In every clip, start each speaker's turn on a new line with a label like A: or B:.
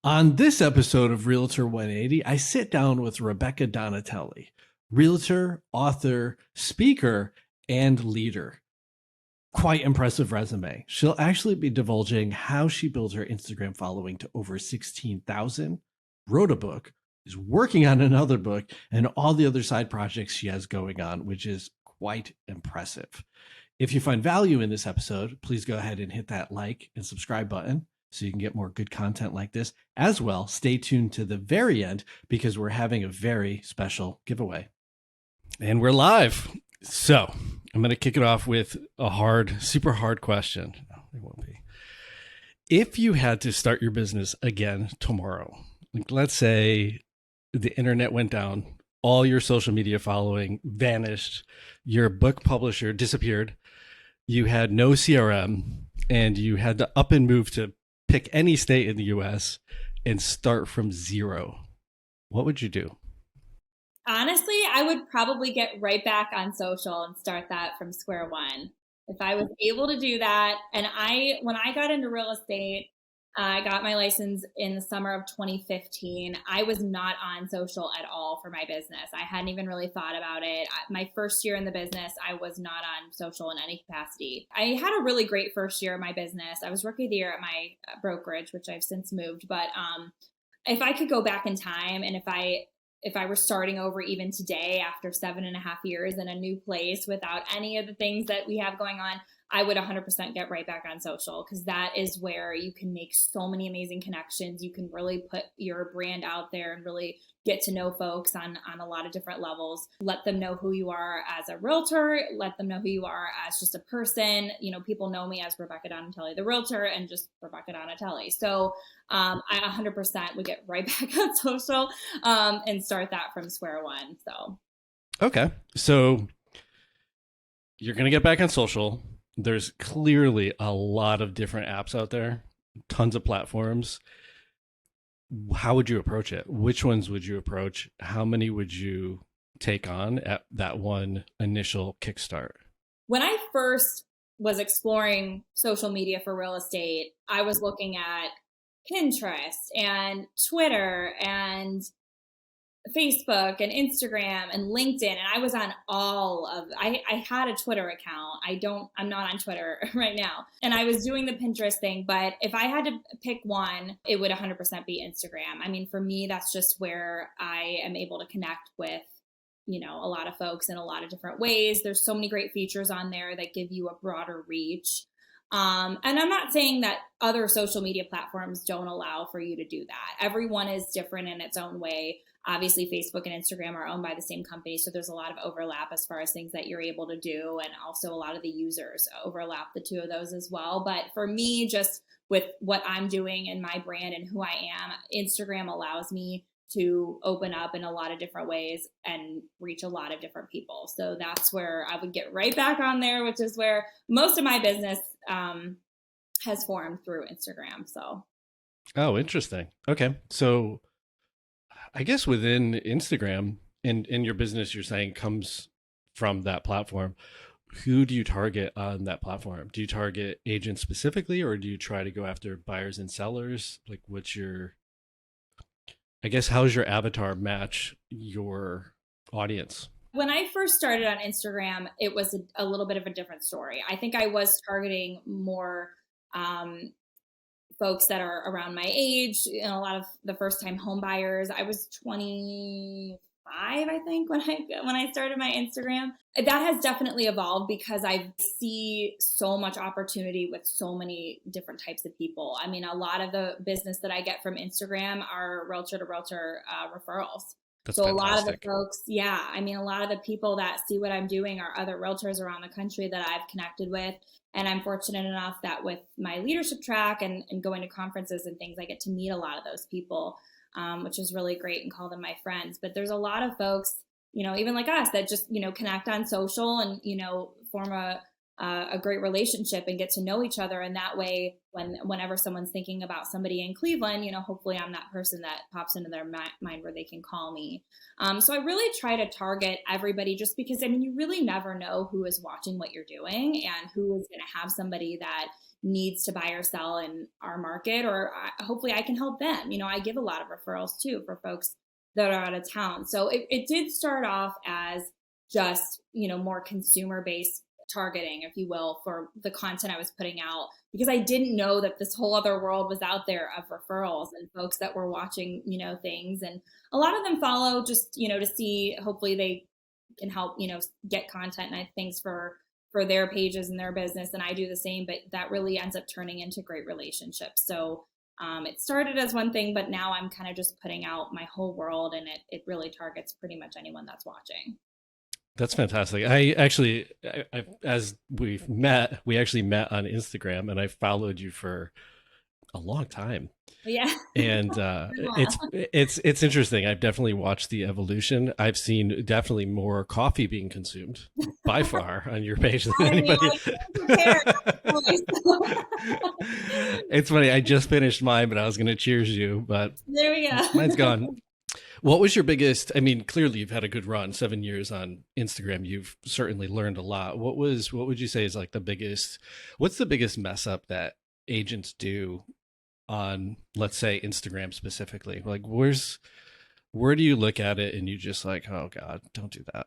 A: On this episode of Realtor 180, I sit down with Rebecca Donatelli, realtor, author, speaker, and leader. Quite impressive resume. She'll actually be divulging how she built her Instagram following to over 16,000, wrote a book, is working on another book, and all the other side projects she has going on, which is quite impressive. If you find value in this episode, please go ahead and hit that like and subscribe button so you can get more good content like this. As well, stay tuned to the very end because we're having a very special giveaway. And we're live. So I'm going to kick it off with a super hard question. No, it won't be. If you had to start your business again tomorrow, like let's say the internet went down, all your social media following vanished, your book publisher disappeared, you had no CRM, and you had to up and move to pick any state in the US and start from zero, what would you do?
B: Honestly, I would probably get right back on social and start that from square one. If I was able to do that, and when I got into real estate, I got my license in the summer of 2015. I was not on social at all for my business. I hadn't even really thought about it. My first year in the business, I was not on social in any capacity. I had a really great first year of my business. I was rookie of the year at my brokerage, which I've since moved. But if I could go back in time, and if I were starting over even today after 7.5 years in a new place without any of the things that we have going on, I would 100% get right back on social, because that is where you can make so many amazing connections. You can really put your brand out there and really get to know folks on a lot of different levels. Let them know who you are as a realtor. Let them know who you are as just a person. You know, people know me as Rebecca Donatelli, the realtor, and just Rebecca Donatelli. So I 100% would get right back on social and start that from square one. So.
A: Okay. So you're going to get back on social. There's clearly a lot of different apps out there, tons of platforms. How would you approach it? Which ones would you approach? How many would you take on at that one initial kickstart?
B: When I first was exploring social media for real estate, I was looking at Pinterest and Twitter and Facebook and Instagram and LinkedIn, and I was on I had a Twitter account. I'm not on Twitter right now. And I was doing the Pinterest thing, but if I had to pick one, it would 100% be Instagram. I mean, for me, that's just where I am able to connect with, a lot of folks in a lot of different ways. There's so many great features on there that give you a broader reach. And I'm not saying that other social media platforms don't allow for you to do that. Everyone is different in its own way. Obviously, Facebook and Instagram are owned by the same company, so there's a lot of overlap as far as things that you're able to do, and also a lot of the users overlap the two of those as well. But for me, just with what I'm doing and my brand and who I am, Instagram allows me to open up in a lot of different ways and reach a lot of different people. So that's where I would get right back on there, which is where most of my business has formed, through Instagram. So.
A: Oh, interesting. Okay. So I guess within Instagram, in your business, you're saying comes from that platform. Who do you target on that platform? Do you target agents specifically, or do you try to go after buyers and sellers? Like, how's your avatar match your audience?
B: When I first started on Instagram, it was a little bit of a different story. I think I was targeting more folks that are around my age, a lot of the first-time home buyers. I was 25, I think, when I started my Instagram. That has definitely evolved because I see so much opportunity with so many different types of people. I mean, a lot of the business that I get from Instagram are realtor to realtor referrals.
A: That's
B: So
A: fantastic.
B: a lot of the folks, a lot of the people that see what I'm doing are other realtors around the country that I've connected with. And I'm fortunate enough that with my leadership track and going to conferences and things, I get to meet a lot of those people, which is really great, and call them my friends. But there's a lot of folks, even like us, that just, connect on social and, form a a great relationship and get to know each other. And that way, whenever someone's thinking about somebody in Cleveland, hopefully I'm that person that pops into their mind where they can call me. So I really try to target everybody, just because, you really never know who is watching what you're doing and who is going to have somebody that needs to buy or sell in our market, or hopefully I can help them. I give a lot of referrals too for folks that are out of town. So it did start off as just, more consumer-based targeting, if you will, for the content I was putting out, because I didn't know that this whole other world was out there of referrals and folks that were watching, things. And a lot of them follow just, to see, hopefully they can help, get content and things for their pages and their business. And I do the same, but that really ends up turning into great relationships. So it started as one thing, but now I'm kind of just putting out my whole world, and it really targets pretty much anyone that's watching.
A: That's fantastic. As we actually met on Instagram, and I followed you for a long time.
B: Yeah.
A: And it's interesting. I've definitely watched the evolution. I've seen definitely more coffee being consumed by far on your page than anybody. It's funny. I just finished mine, but I was going to cheers you, but
B: there we go.
A: Mine's gone. What was your biggest, clearly you've had a good run, 7 years on Instagram. You've certainly learned a lot. What would you say is like what's the biggest mess up that agents do on, let's say, Instagram specifically? Like where do you look at it and you just like, oh God, don't do that?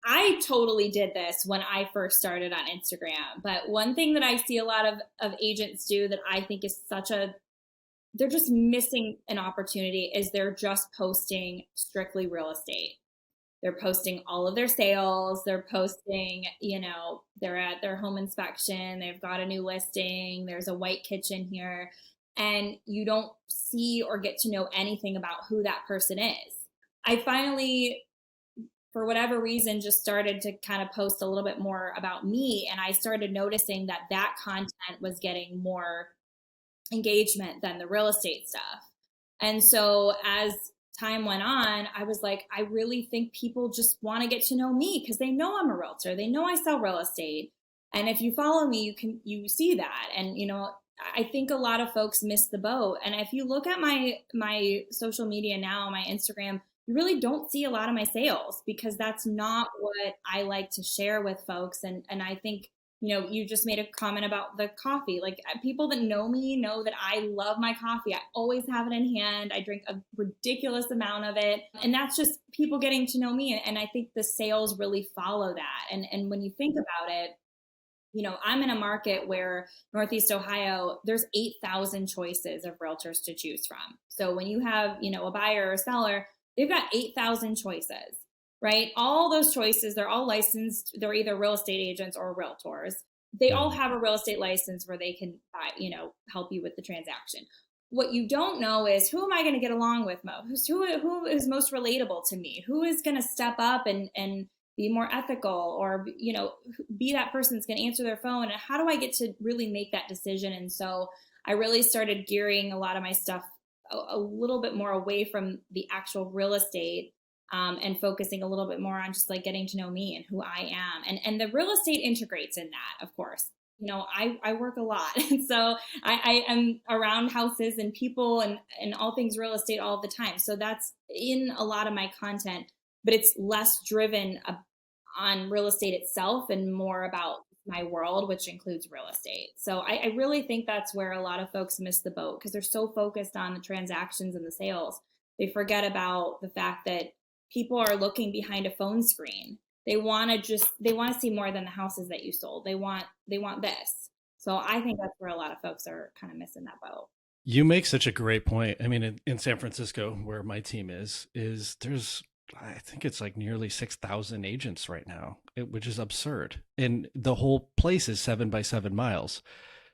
B: I totally did this when I first started on Instagram. But one thing that I see a lot of agents do that I think is they're just missing an opportunity, is they're just posting strictly real estate. They're posting all of their sales. They're posting, they're at their home inspection. They've got a new listing. There's a white kitchen here. And you don't see or get to know anything about who that person is. I finally, for whatever reason, just started to kind of post a little bit more about me. And I started noticing that content was getting more engagement than the real estate stuff. And so as time went on, I was like, I really think people just want to get to know me because they know I'm a realtor. They know I sell real estate. And if you follow me, you see that. And, I think a lot of folks miss the boat. And if you look at my social media now, my Instagram, you really don't see a lot of my sales, because that's not what I like to share with folks. And I think, you just made a comment about the coffee. Like, people that know me know that I love my coffee. I always have it in hand. I drink a ridiculous amount of it. And that's just people getting to know me. And I think the sales really follow that. And when you think about it, I'm in a market where Northeast Ohio, there's 8,000 choices of realtors to choose from. So when you have, a buyer or a seller, they've got 8,000 choices. Right? All those choices, they're all licensed. They're either real estate agents or realtors. They all have a real estate license where they can, help you with the transaction. What you don't know is, who am I going to get along with most? Who is most relatable to me? Who is going to step up and be more ethical, or, be that person that's going to answer their phone? And how do I get to really make that decision? And so I really started gearing a lot of my stuff a little bit more away from the actual real estate, and focusing a little bit more on just like getting to know me and who I am. And the real estate integrates in that, of course. I work a lot. And so I am around houses and people and all things real estate all the time. So that's in a lot of my content, but it's less driven on real estate itself and more about my world, which includes real estate. So I really think that's where a lot of folks miss the boat, because they're so focused on the transactions and the sales. They forget about the fact that people are looking behind a phone screen. They want to see more than the houses that you sold. They want this. So I think that's where a lot of folks are kind of missing that boat.
A: You make such a great point. In San Francisco, where my team is there's, I think it's like nearly 6,000 agents right now, which is absurd. And the whole place is 7 by 7 miles.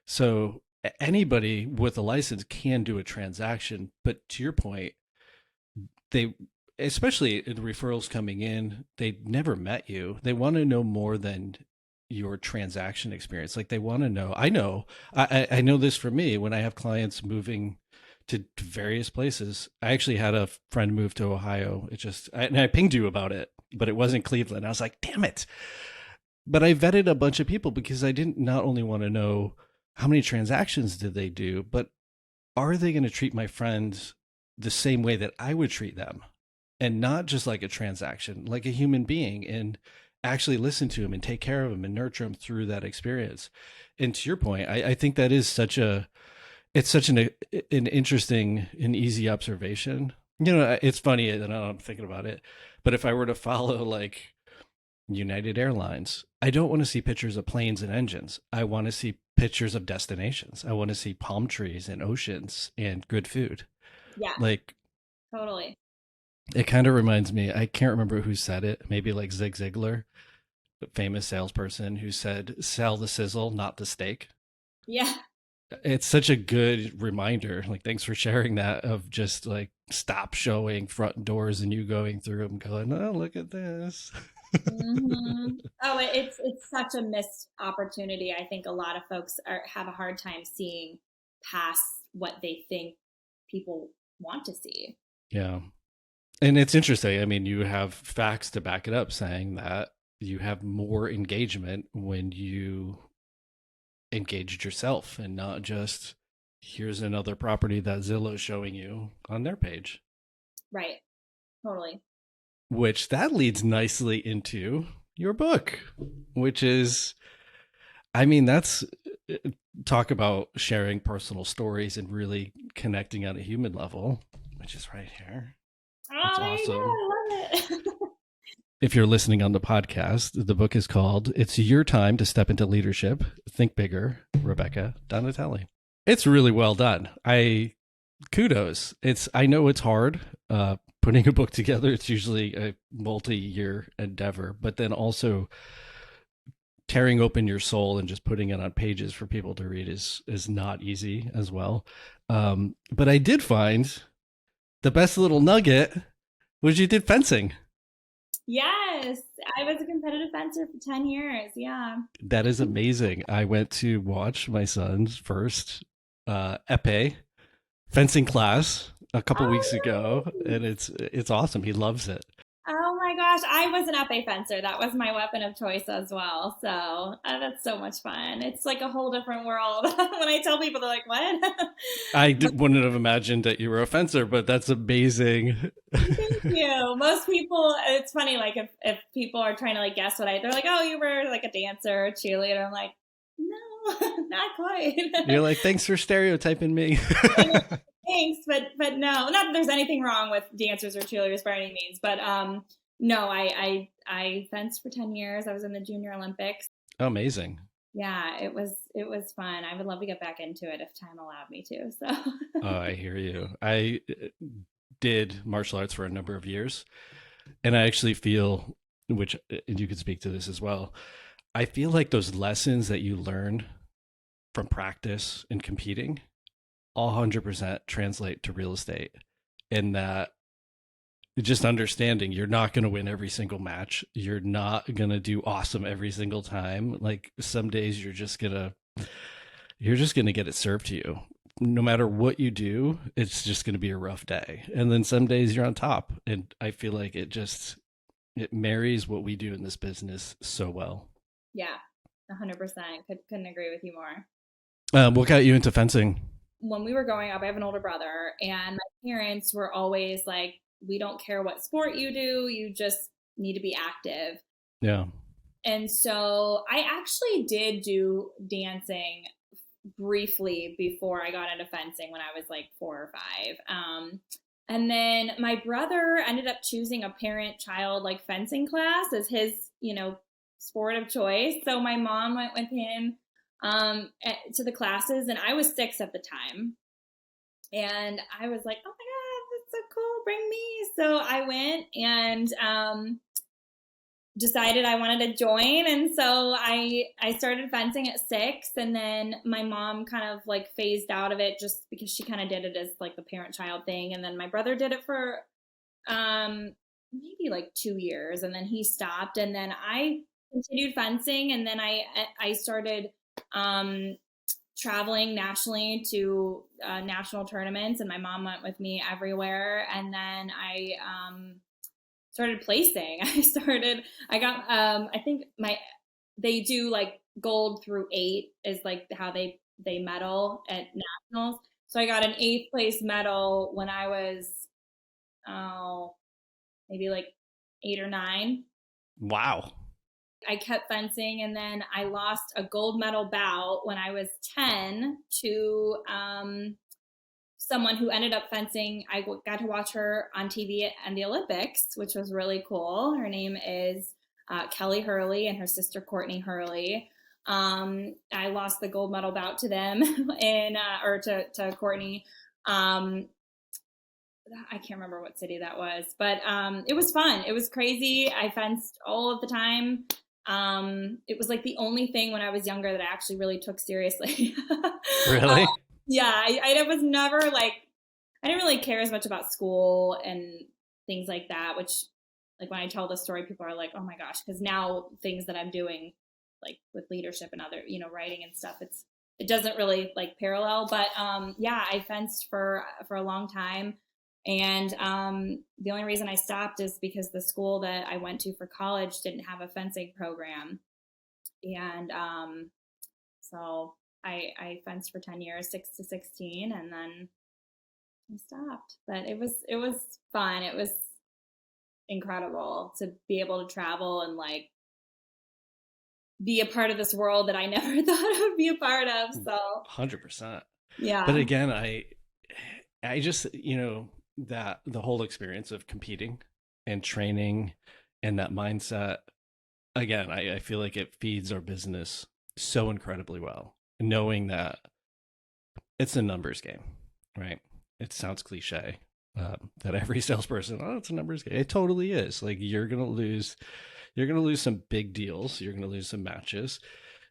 A: So anybody with a license can do a transaction. But to your point, especially the referrals coming in, they never met you. They want to know more than your transaction experience. Like, they want to know, I know this for me, when I have clients moving to various places. I actually had a friend move to Ohio. And I pinged you about it, but it wasn't Cleveland. I was like, damn it. But I vetted a bunch of people because I didn't not only want to know how many transactions did they do, but are they going to treat my friends the same way that I would treat them? And not just like a transaction, like a human being, and actually listen to them and take care of them and nurture them through that experience. And to your point, I think that is it's such an interesting and easy observation. You know, it's funny, and I'm thinking about it, but if I were to follow like United Airlines, I don't want to see pictures of planes and engines. I want to see pictures of destinations. I want to see palm trees and oceans and good food.
B: Yeah,
A: Like,
B: totally.
A: it kind of reminds me, I can't remember who said it, maybe like Zig Ziglar, the famous salesperson who said, sell the sizzle, not the steak.
B: Yeah.
A: It's such a good reminder. Like, thanks for sharing that, of just like stop showing front doors and you going through them going, oh, look at this.
B: Oh, it's such a missed opportunity. I think a lot of folks have a hard time seeing past what they think people want to see.
A: Yeah. And it's interesting. I mean, you have facts to back it up saying that you have more engagement when you engaged yourself and not just here's another property that Zillow's showing you on their page.
B: Right. Totally.
A: Which that leads nicely into your book, which is, I mean, that's talk about sharing personal stories and really connecting on a human level, which is right here.
B: Oh,
A: It's
B: there you go.
A: awesome.
B: I love it.
A: If you're listening on the podcast, the book is called It's Your Time to Step into Leadership. Think Bigger, Rebecca Donatelli. It's really well done. Kudos. I know it's hard putting a book together. It's usually a multi-year endeavor, but then also tearing open your soul and just putting it on pages for people to read is not easy as well. But I did find the best little nugget was you did fencing.
B: Yes, I was a competitive fencer for 10 years. Yeah.
A: That is amazing. I went to watch my son's first epee fencing class a couple weeks ago,
B: Oh,
A: and it's awesome. He loves it.
B: oh my gosh, I was an épée fencer. That was my weapon of choice as well. So that's so much fun. It's like a whole different world. When I tell people, they're like, "What?"
A: Wouldn't have imagined that you were a fencer, but that's amazing.
B: Thank you. Most people, it's funny. Like if people are trying to like guess they're like, "Oh, you were like a dancer, or cheerleader." I'm like, no, not quite.
A: You're like, thanks for stereotyping me.
B: Thanks, but no, not that there's anything wrong with dancers or cheerleaders by any means, but no, I fenced for 10 years. I was in the Junior Olympics.
A: Amazing.
B: Yeah, it was fun. I would love to get back into it if time allowed me to. So
A: Oh, I hear you. I did martial arts for a number of years, and I actually feel, which, and you could speak to this as well, I feel like those lessons that you learn from practice and competing 100% translate to real estate, in that just understanding you're not going to win every single match. You're not going to do awesome every single time. Like, some days you're just going to get it served to you. No matter what you do, it's just going to be a rough day. And then some days you're on top. And I feel like it marries what we do in this business so well.
B: yeah, 100%. Couldn't agree with you more.
A: What got you into fencing?
B: When we were growing up, I have an older brother, and my parents were always like, we don't care what sport you do, you just need to be active.
A: Yeah.
B: And so I actually did do dancing briefly before I got into fencing when I was like 4 or 5. And then my brother ended up choosing a parent-child like fencing class as his, sport of choice. So my mom went with him to the classes, and I was 6 at the time. And I was like, oh my God, that's so cool. Bring me. So I went and decided I wanted to join. And so I started fencing at 6, and then my mom kind of like phased out of it just because she kind of did it as like the parent-child thing. And then my brother did it for maybe like 2 years, and then he stopped, and then I continued fencing, and then I started traveling nationally to national tournaments, and my mom went with me everywhere. And then I started placing. I got I think they do like gold through 8 is like how they medal at nationals. So I got an 8th place medal when I was, oh, maybe like 8 or 9.
A: Wow.
B: I kept fencing, and then I lost a gold medal bout when I was 10 to someone who ended up fencing. I got to watch her on TV and the Olympics, which was really cool. Her name is Kelly Hurley and her sister Courtney Hurley. I lost the gold medal bout to them or to Courtney. I can't remember what city that was, but it was fun. It was crazy. I fenced all of the time. It was like the only thing when I was younger that I actually really took seriously.
A: Really?
B: Yeah, I was never like, I didn't really care as much about school and things like that, which like when I tell the story, people are like, oh my gosh, because now things that I'm doing like with leadership and other, writing and stuff, it doesn't really like parallel. But yeah, I fenced for a long time. And the only reason I stopped is because the school that I went to for college didn't have a fencing program. And so I fenced for 10 years, 6 to 16, and then I stopped. But it was fun. It was incredible to be able to travel and like be a part of this world that I never thought I would be a part of. So
A: 100%.
B: yeah.
A: But again, I just, that the whole experience of competing and training and that mindset, again, I feel like it feeds our business so incredibly well, knowing that it's a numbers game, right? It sounds cliche that every salesperson, oh, it's a numbers game. It totally is. Like you're gonna lose some big deals, you're gonna lose some matches,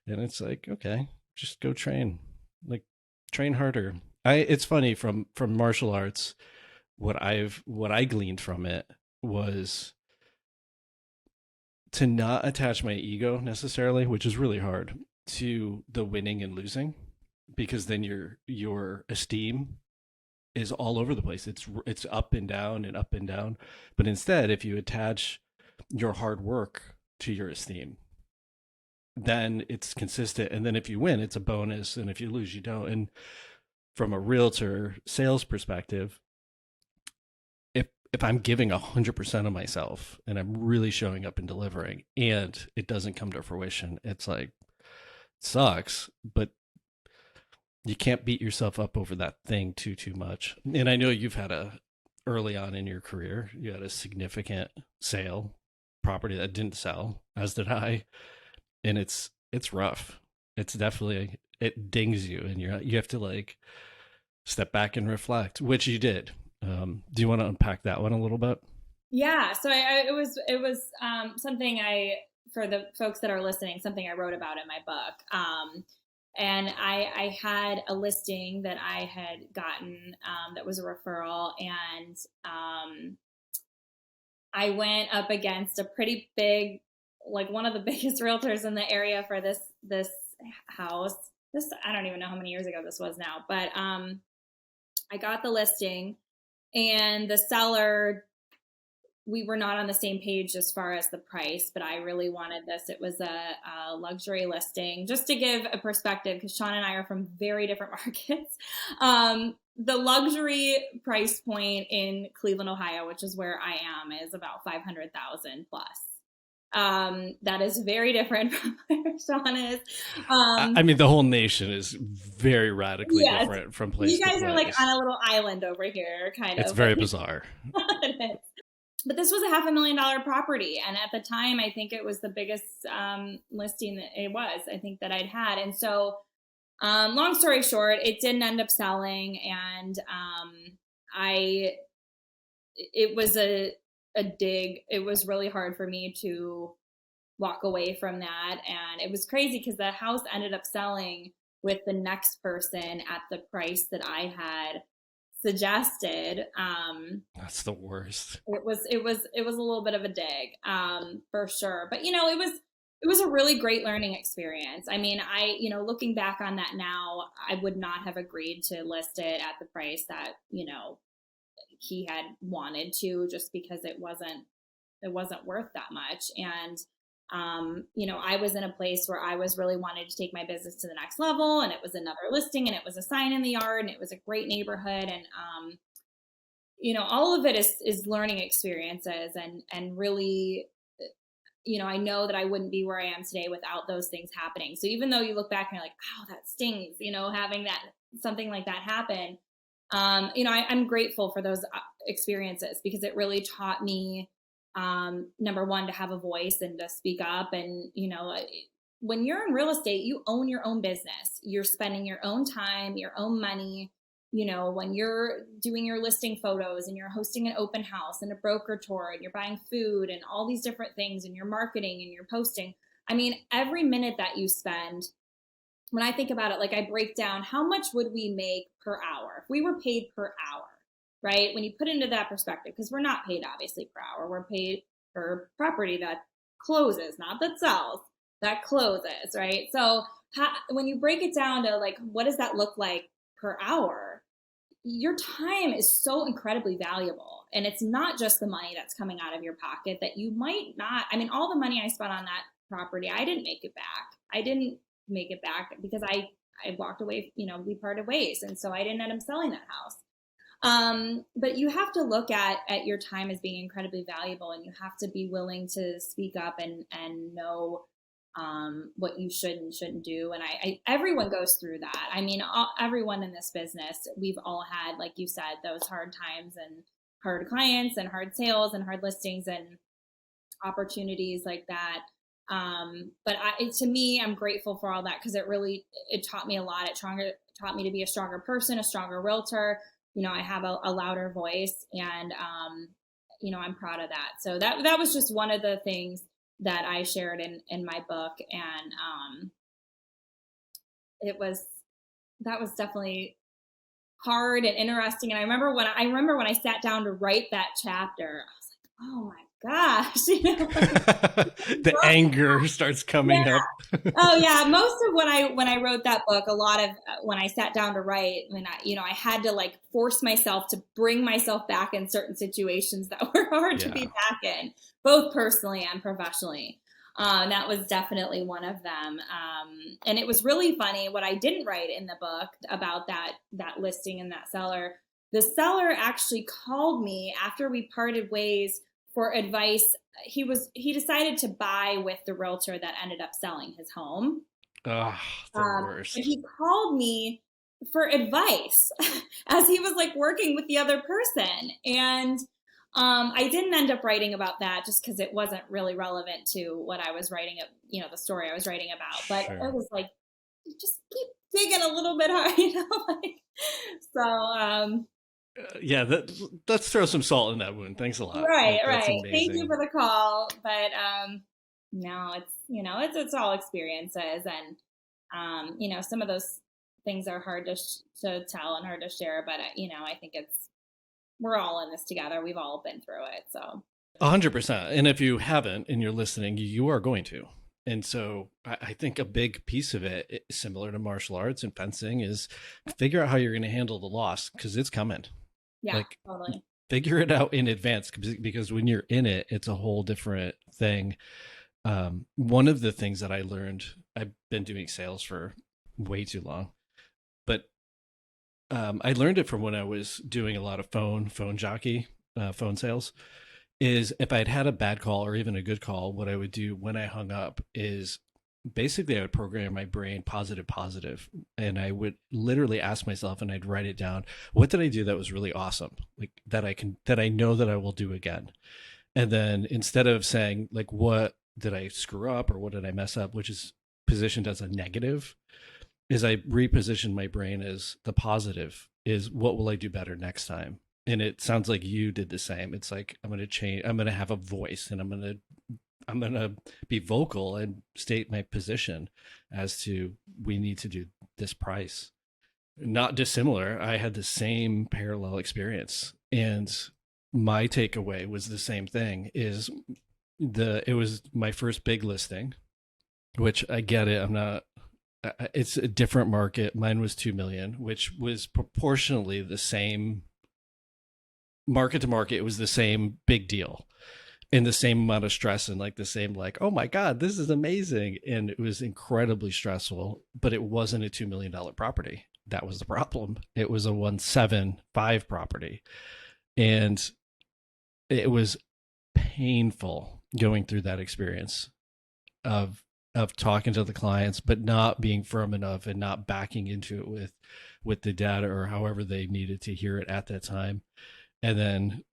A: and it's like, okay, just go train, like train harder. It's funny from martial arts. What I gleaned from it was to not attach my ego necessarily, which is really hard, to the winning and losing, because then your esteem is all over the place. It's up and down and up and down. But instead, if you attach your hard work to your esteem, then it's consistent. And then if you win, it's a bonus. And if you lose, you don't. And from a realtor sales perspective, if I'm giving 100% of myself and I'm really showing up and delivering and it doesn't come to fruition, it's like, it sucks, but you can't beat yourself up over that thing too much. And I know you've had early on in your career, you had a significant sale property that didn't sell, as did I. And it's rough. It's definitely, it dings you and you have to like step back and reflect, which you did. Do you want to unpack that one a little bit?
B: Yeah. So it was something for the folks that are listening, something I wrote about in my book. And I had a listing that I had gotten that was a referral, and I went up against a pretty big, like one of the biggest realtors in the area for this house. I don't even know how many years ago this was now, but I got the listing. And the seller, we were not on the same page as far as the price, but I really wanted this. It was a luxury listing. Just to give a perspective, because Shawn and I are from very different markets. The luxury price point in Cleveland, Ohio, which is where I am, is about $500,000 plus. That is very different from where Shawn is.
A: I mean, the whole nation is very radically different from place to place.
B: You guys are like on a little island over here, kind of.
A: It's very bizarre.
B: It is. But this was a $500,000 property. And at the time, I think it was the biggest listing that it was, I think, that I'd had. And so long story short, it didn't end up selling. And it was a dig. It was really hard for me to walk away from that. And it was crazy because the house ended up selling with the next person at the price that I had suggested.
A: That's the worst.
B: It was a little bit of a dig, for sure. But it was a really great learning experience. I mean, looking back on that now, I would not have agreed to list it at the price that, he had wanted to, just because it wasn't worth that much. And I was in a place where I was really wanting to take my business to the next level, and it was another listing, and it was a sign in the yard, and it was a great neighborhood. And, all of it is learning experiences, and really, I know that I wouldn't be where I am today without those things happening. So even though you look back and you're like, oh, that stings, having something like that happen, I'm grateful for those experiences, because it really taught me, number one, to have a voice and to speak up. And, when you're in real estate, you own your own business. You're spending your own time, your own money. When you're doing your listing photos and you're hosting an open house and a broker tour and you're buying food and all these different things and you're marketing and you're posting. I mean, every minute that you spend, when I think about it, like, I break down how much would we make per hour if we were paid per hour, right? When you put into that perspective, because we're not paid obviously per hour, we're paid per property that closes, not that sells, that closes, right? So when you break it down to, like, what does that look like per hour? Your time is so incredibly valuable. And it's not just the money that's coming out of your pocket that you might not, I mean, all the money I spent on that property, I didn't make it back. I didn't make it back because I walked away, we parted ways. And so I didn't end up selling that house. But you have to look at your time as being incredibly valuable, and you have to be willing to speak up and know what you should and shouldn't do. And everyone goes through that. I mean, everyone in this business, we've all had, like you said, those hard times and hard clients and hard sales and hard listings and opportunities like that. But to me, I'm grateful for all that, because it taught me a lot. It taught me to be a stronger person, a stronger realtor. I have a louder voice, and, I'm proud of that. So that was just one of the things that I shared in my book. And, that was definitely hard and interesting. And I remember when I sat down to write that chapter, I was like, oh my gosh,
A: the anger starts coming up.
B: Oh yeah. Most of when I wrote that book, a lot of when I sat down to write, when I had to, like, force myself to bring myself back in certain situations that were hard to be back in, both personally and professionally. That was definitely one of them. And it was really funny what I didn't write in the book about that listing and that seller. The seller actually called me after we parted ways for advice. He decided to buy with the realtor that ended up selling his home.
A: Oh, the worst.
B: And he called me for advice as he was, like, working with the other person. And I didn't end up writing about that, just because it wasn't really relevant to what I was writing, the story I was writing about. But It was like, just keep digging a little bit hard, so.
A: Yeah, let's throw some salt in that wound. Thanks a lot.
B: Right. Thank you for the call. But no, it's all experiences, and some of those things are hard to tell and hard to share. But I think we're all in this together. We've all been through it. So
A: 100%. And if you haven't and you're listening, you are going to. And so I think a big piece of it, similar to martial arts and fencing, is figure out how you're going to handle the loss, because it's coming.
B: Yeah, totally.
A: Figure it out in advance, because when you're in it, it's a whole different thing. One of the things that I learned, I've been doing sales for way too long, but I learned it from when I was doing a lot of phone sales, is if I'd had a bad call or even a good call, what I would do when I hung up is basically I would program my brain positive. And I would literally ask myself, and I'd write it down, what did I do that was really awesome? Like that I know that I will do again. And then instead of saying, like, what did I screw up or what did I mess up, which is positioned as a negative, is I reposition my brain as the positive, is what will I do better next time? And it sounds like you did the same. It's like, I'm going to change, I'm going to have a voice, and I'm going to be vocal and state my position as to, we need to do this price. Not dissimilar. I had the same parallel experience, and my takeaway was the same thing. It was my first big listing, which I get it. It's a different market. Mine was 2 million, which was proportionally the same market to market. It was the same big deal. in the same amount of stress and like the same, like, oh my God, this is amazing. And it was incredibly stressful, but it wasn't a $2 million property. That was the problem. It was a 175 property. And it was painful going through that experience of talking to the clients, but not being firm enough and not backing into it with the data or however they needed to hear it at that time. And then,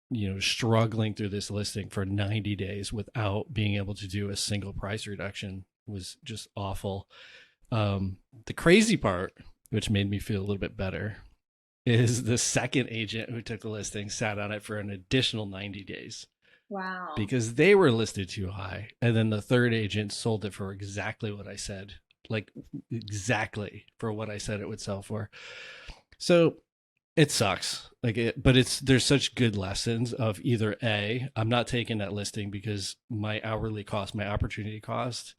A: struggling through this listing for 90 days without being able to do a single price reduction was just awful. The crazy part, which made me feel a little bit better, is the second agent who took the listing sat on it for an additional 90 days.
B: Wow.
A: Because they were listed too high. And then the third agent sold it for exactly what I said, like exactly for what I said it would sell for. So it sucks. But there's such good lessons of either A, I'm not taking that listing because my hourly cost, my opportunity cost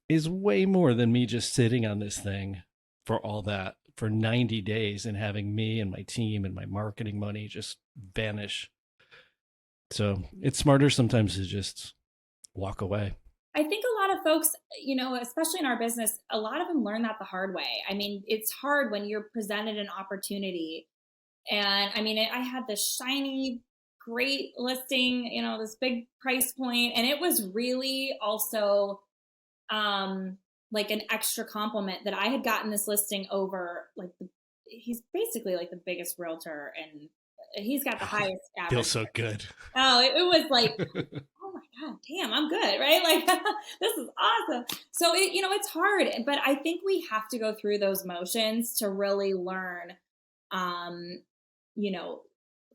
A: is way more than me just sitting on this thing for all that for 90 days and having me and my team and my marketing money just vanish. So it's smarter sometimes to just walk away.
B: I think a lot of folks, especially in our business, a lot of them learn that the hard way. I mean, it's hard when you're presented an opportunity. And I mean, I had this shiny, great listing, this big price point. And it was really also like an extra compliment that I had gotten this listing over, like he's basically like the biggest realtor and he's got the highest average.
A: Feels so good.
B: Oh, it was like, oh my God, damn, I'm good, right? Like, this is awesome. So, it's hard, but I think we have to go through those motions to really learn,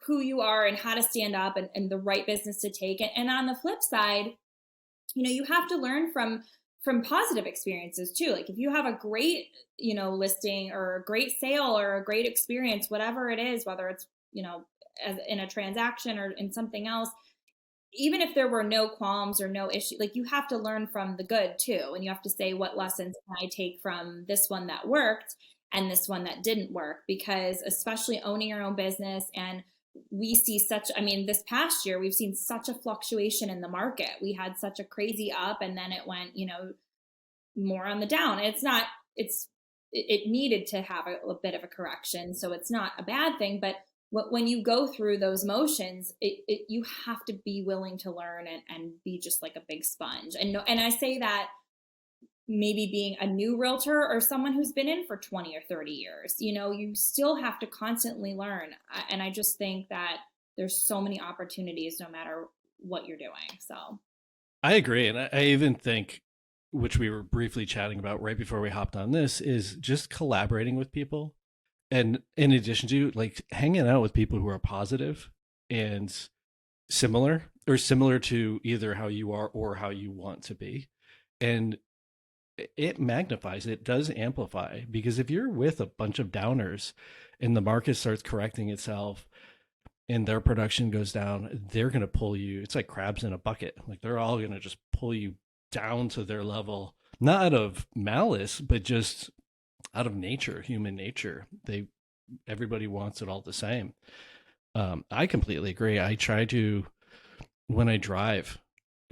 B: who you are and how to stand up and the right business to take. And on the flip side, you have to learn from positive experiences too. Like if you have a great, listing or a great sale or a great experience, whatever it is, whether it's, as in a transaction or in something else, even if there were no qualms or no issue, like you have to learn from the good too. And you have to say, what lessons can I take from this one that worked and this one that didn't work? Because especially owning your own business, and we see this past year, we've seen such a fluctuation in the market. We had such a crazy up and then it went, more on the down. It needed to have a bit of a correction. So it's not a bad thing, but when you go through those motions, you have to be willing to learn and be just like a big sponge. And I say that maybe being a new realtor or someone who's been in for 20 or 30 years, you still have to constantly learn. And I just think that there's so many opportunities no matter what you're doing. So
A: I agree. And I even think, which we were briefly chatting about right before we hopped on this, is just collaborating with people. And in addition to like hanging out with people who are positive and similar to either how you are or how you want to be. And it magnifies, it does amplify, because if you're with a bunch of downers and the market starts correcting itself and their production goes down, they're going to pull you. It's like crabs in a bucket. Like they're all going to just pull you down to their level, not out of malice, but just out of nature, human nature. Everybody wants it all the same. I completely agree. I try to, when I drive,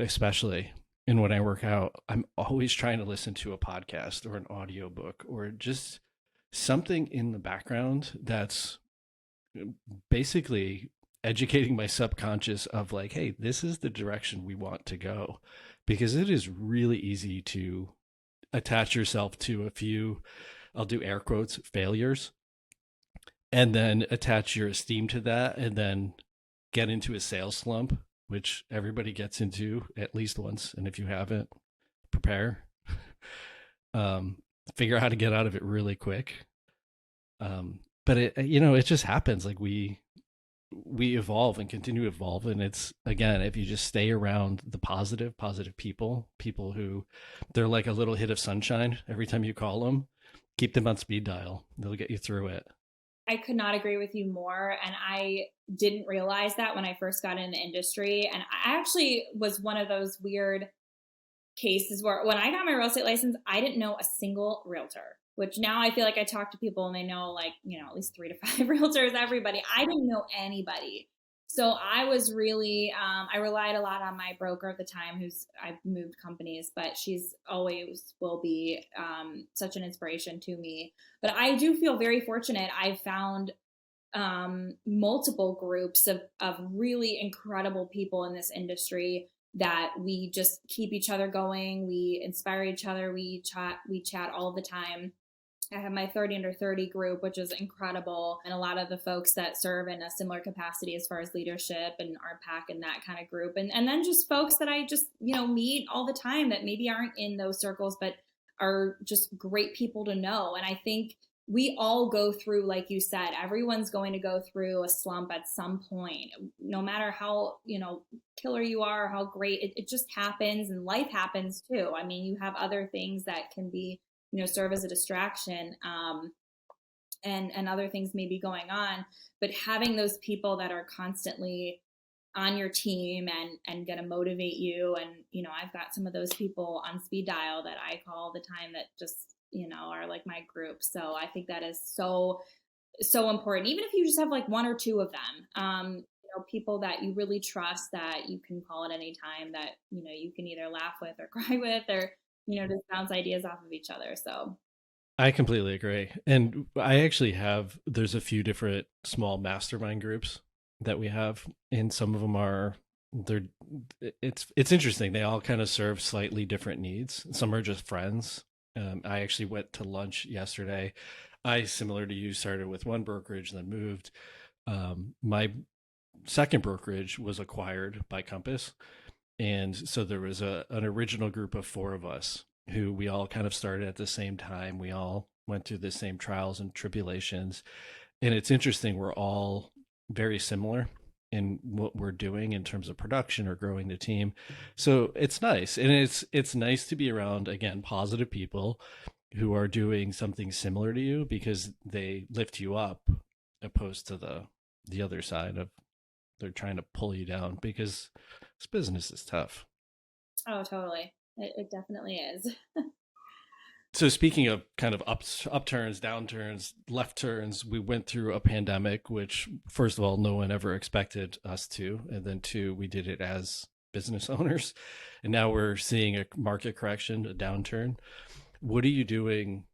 A: especially, and when I work out, I'm always trying to listen to a podcast or an audiobook or just something in the background that's basically educating my subconscious of like, hey, this is the direction we want to go. Because it is really easy to attach yourself to a few, I'll do air quotes, failures, and then attach your esteem to that and then get into a sales slump, which everybody gets into at least once. And if you haven't, prepare, figure out how to get out of it really quick. But it just happens. Like we evolve and continue to evolve. And it's, again, if you just stay around the positive people who they're like a little hit of sunshine every time you call them, keep them on speed dial. They'll get you through it.
B: I could not agree with you more. And I didn't realize that when I first got in the industry. And I actually was one of those weird cases where when I got my real estate license, I didn't know a single realtor, which now I feel like I talk to people and they know like, at least 3 to 5 realtors, everybody. I didn't know anybody. So I was really, I relied a lot on my broker at the time, I've moved companies, but she's always will be such an inspiration to me. But I do feel very fortunate. I've found multiple groups of really incredible people in this industry that we just keep each other going. We inspire each other. We chat all the time. I have my 30 under 30 group, which is incredible. And a lot of the folks that serve in a similar capacity as far as leadership and RPAC and that kind of group. And then just folks that I just, meet all the time that maybe aren't in those circles, but are just great people to know. And I think we all go through, like you said, everyone's going to go through a slump at some point, no matter how, killer you are, how great it just happens, and life happens too. I mean, you have other things that can be, serve as a distraction, and other things may be going on, but having those people that are constantly on your team and going to motivate you. And, I've got some of those people on speed dial that I call all the time that just, are like my group. So I think that is so, so important. Even if you just have like one or two of them, people that you really trust, that you can call at any time, that, you can either laugh with or cry with, or, just bounce ideas off of each other. So
A: I completely agree. And there's a few different small mastermind groups that we have, and some of them it's interesting. They all kind of serve slightly different needs. Some are just friends. I actually went to lunch yesterday. I, similar to you, started with one brokerage, then moved. My second brokerage was acquired by Compass. And so there was an original group of four of us who we all kind of started at the same time. We all went through the same trials and tribulations. And it's interesting, we're all very similar in what we're doing in terms of production or growing the team. So it's nice. And it's nice to be around, again, positive people who are doing something similar to you, because they lift you up, opposed to the other side of, they're trying to pull you down, because this business is tough.
B: Oh, totally. It definitely is.
A: So speaking of kind of upturns, downturns, left turns, we went through a pandemic, which, first of all, no one ever expected us to. And then two, we did it as business owners. And now we're seeing a market correction, a downturn. What are you doing?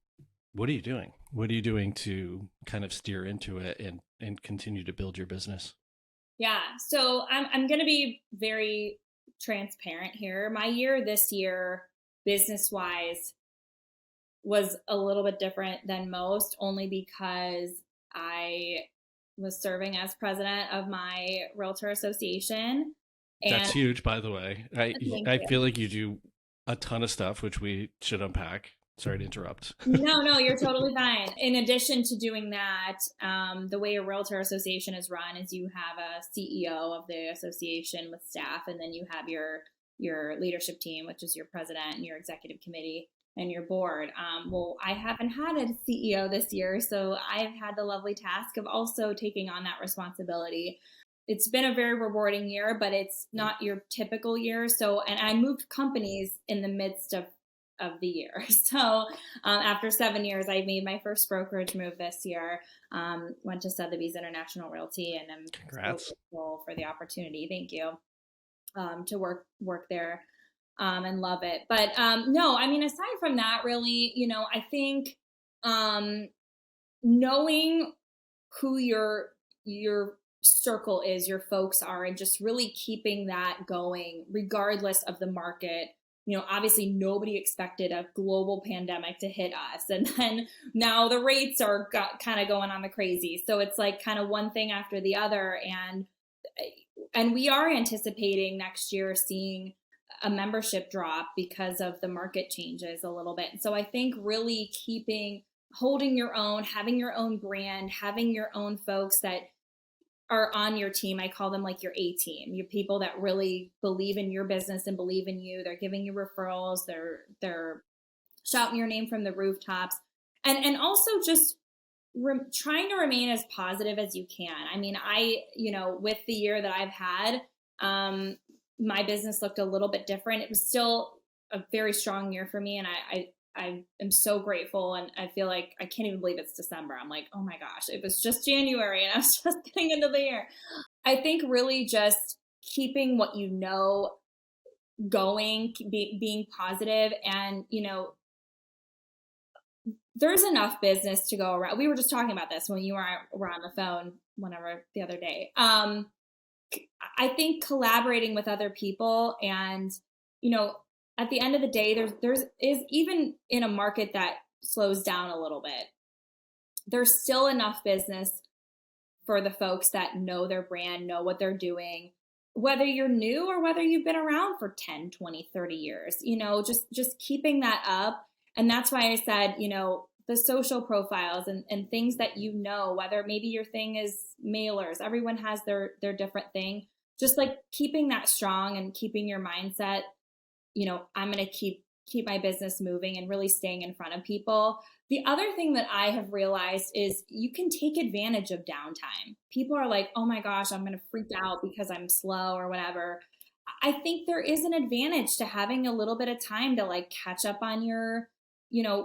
A: What are you doing? What are you doing to kind of steer into it and continue to build your business?
B: Yeah. So I'm going to be very transparent here. My year this year, business wise, was a little bit different than most, only because I was serving as president of my Realtor Association. And
A: That's huge, by the way. I feel like you do a ton of stuff, which we should unpack. Sorry to interrupt.
B: No, you're totally fine. In addition to doing that, the way a Realtor Association is run is you have a CEO of the association with staff, and then you have your leadership team, which is your president and your executive committee and your board. Well, I haven't had a CEO this year, so I've had the lovely task of also taking on that responsibility. It's been a very rewarding year, but it's not your typical year. So, and I moved companies in the midst of the year. So after 7 years, I made my first brokerage move this year. Went to Sotheby's International Realty, and I'm
A: Congrats.
B: so grateful for the opportunity. Thank you. To work there and love it. But no, I mean, aside from that, really, I think knowing who your circle is, your folks are, and just really keeping that going regardless of the market. Obviously nobody expected a global pandemic to hit us. And then now the rates are kind of going on the crazy. So it's like kind of one thing after the other. And we are anticipating next year seeing a membership drop because of the market changes a little bit. So I think really holding your own, having your own brand, having your own folks that are on your team. I call them like your A team, your people that really believe in your business and believe in you. They're giving you referrals. They're shouting your name from the rooftops, and also just trying to remain as positive as you can. I mean, with the year that I've had, my business looked a little bit different. It was still a very strong year for me. And I am so grateful, and I feel like I can't even believe it's December. I'm like, oh my gosh, it was just January and I was just getting into the year. I think really just keeping what you know going, being positive, and there's enough business to go around. We were just talking about this when you were on the phone whenever the other day. I think collaborating with other people, and at the end of the day, there's is even in a market that slows down a little bit, there's still enough business for the folks that know their brand, know what they're doing, whether you're new or whether you've been around for 10, 20, 30 years, just keeping that up. And that's why I said, the social profiles and things that, whether maybe your thing is mailers, everyone has their different thing, just like keeping that strong and keeping your mindset, I'm going to keep my business moving and really staying in front of people. The other thing that I have realized is you can take advantage of downtime. People are like, oh my gosh, I'm going to freak out because I'm slow or whatever. I think there is an advantage to having a little bit of time to like catch up on your,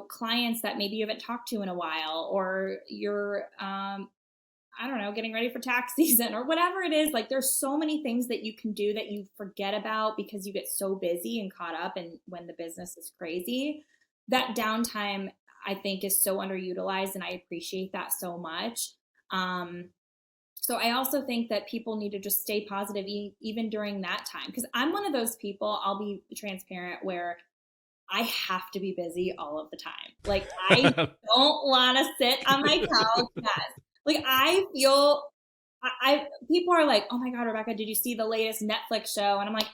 B: clients that maybe you haven't talked to in a while, or you're, I don't know, getting ready for tax season or whatever it is. Like there's so many things that you can do that you forget about because you get so busy and caught up and when the business is crazy. That downtime, I think, is so underutilized, and I appreciate that so much. So I also think that people need to just stay positive even during that time, because I'm one of those people, I'll be transparent, where I have to be busy all of the time. Like I don't want to sit on my couch. Yes. Like I feel, people are like, oh my God, Rebecca, did you see the latest Netflix show? And I'm like,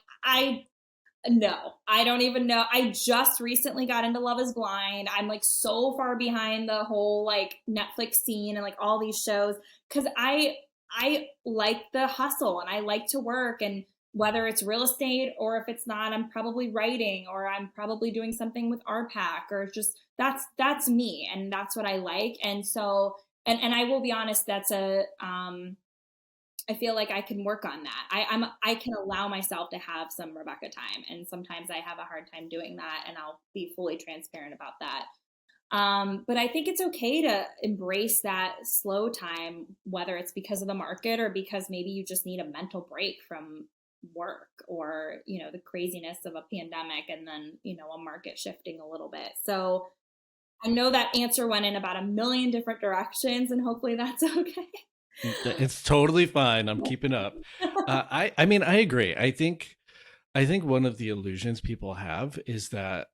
B: no, I don't even know. I just recently got into Love is Blind. I'm like so far behind the whole like Netflix scene and like all these shows, because I like the hustle and I like to work, and whether it's real estate or if it's not, I'm probably writing or I'm probably doing something with RPAC, or just that's me and that's what I like. And so, and I will be honest, that's I feel like I can work on that. I can allow myself to have some Rebecca time, and sometimes I have a hard time doing that, and I'll be fully transparent about that. But I think it's okay to embrace that slow time, whether it's because of the market or because maybe you just need a mental break from work, or the craziness of a pandemic, and then a market shifting a little bit. So I know that answer went in about a million different directions, and hopefully that's okay.
A: It's totally fine. I'm keeping up. I mean, I agree. I think one of the illusions people have is that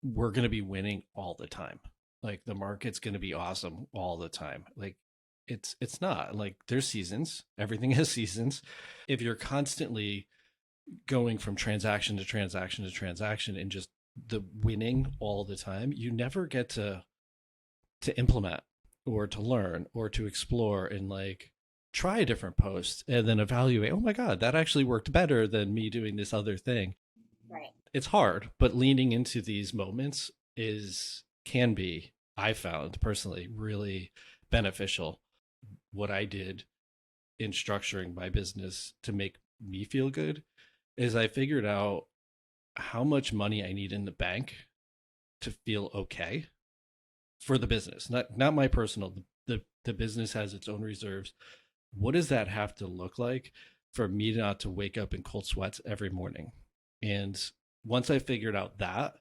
A: we're going to be winning all the time. Like the market's going to be awesome all the time. Like it's not. Like there's seasons. Everything has seasons. If you're constantly going from transaction to transaction to transaction and just the winning all the time, you never get to implement or to learn or to explore and like try a different post and then evaluate, oh my God, that actually worked better than me doing this other thing.
B: Right.
A: It's hard, but leaning into these moments can be, I found personally, really beneficial. What I did in structuring my business to make me feel good is I figured out how much money I need in the bank to feel okay for the business, not my personal. The business has its own reserves. What does that have to look like for me not to wake up in cold sweats every morning? And once I figured out that,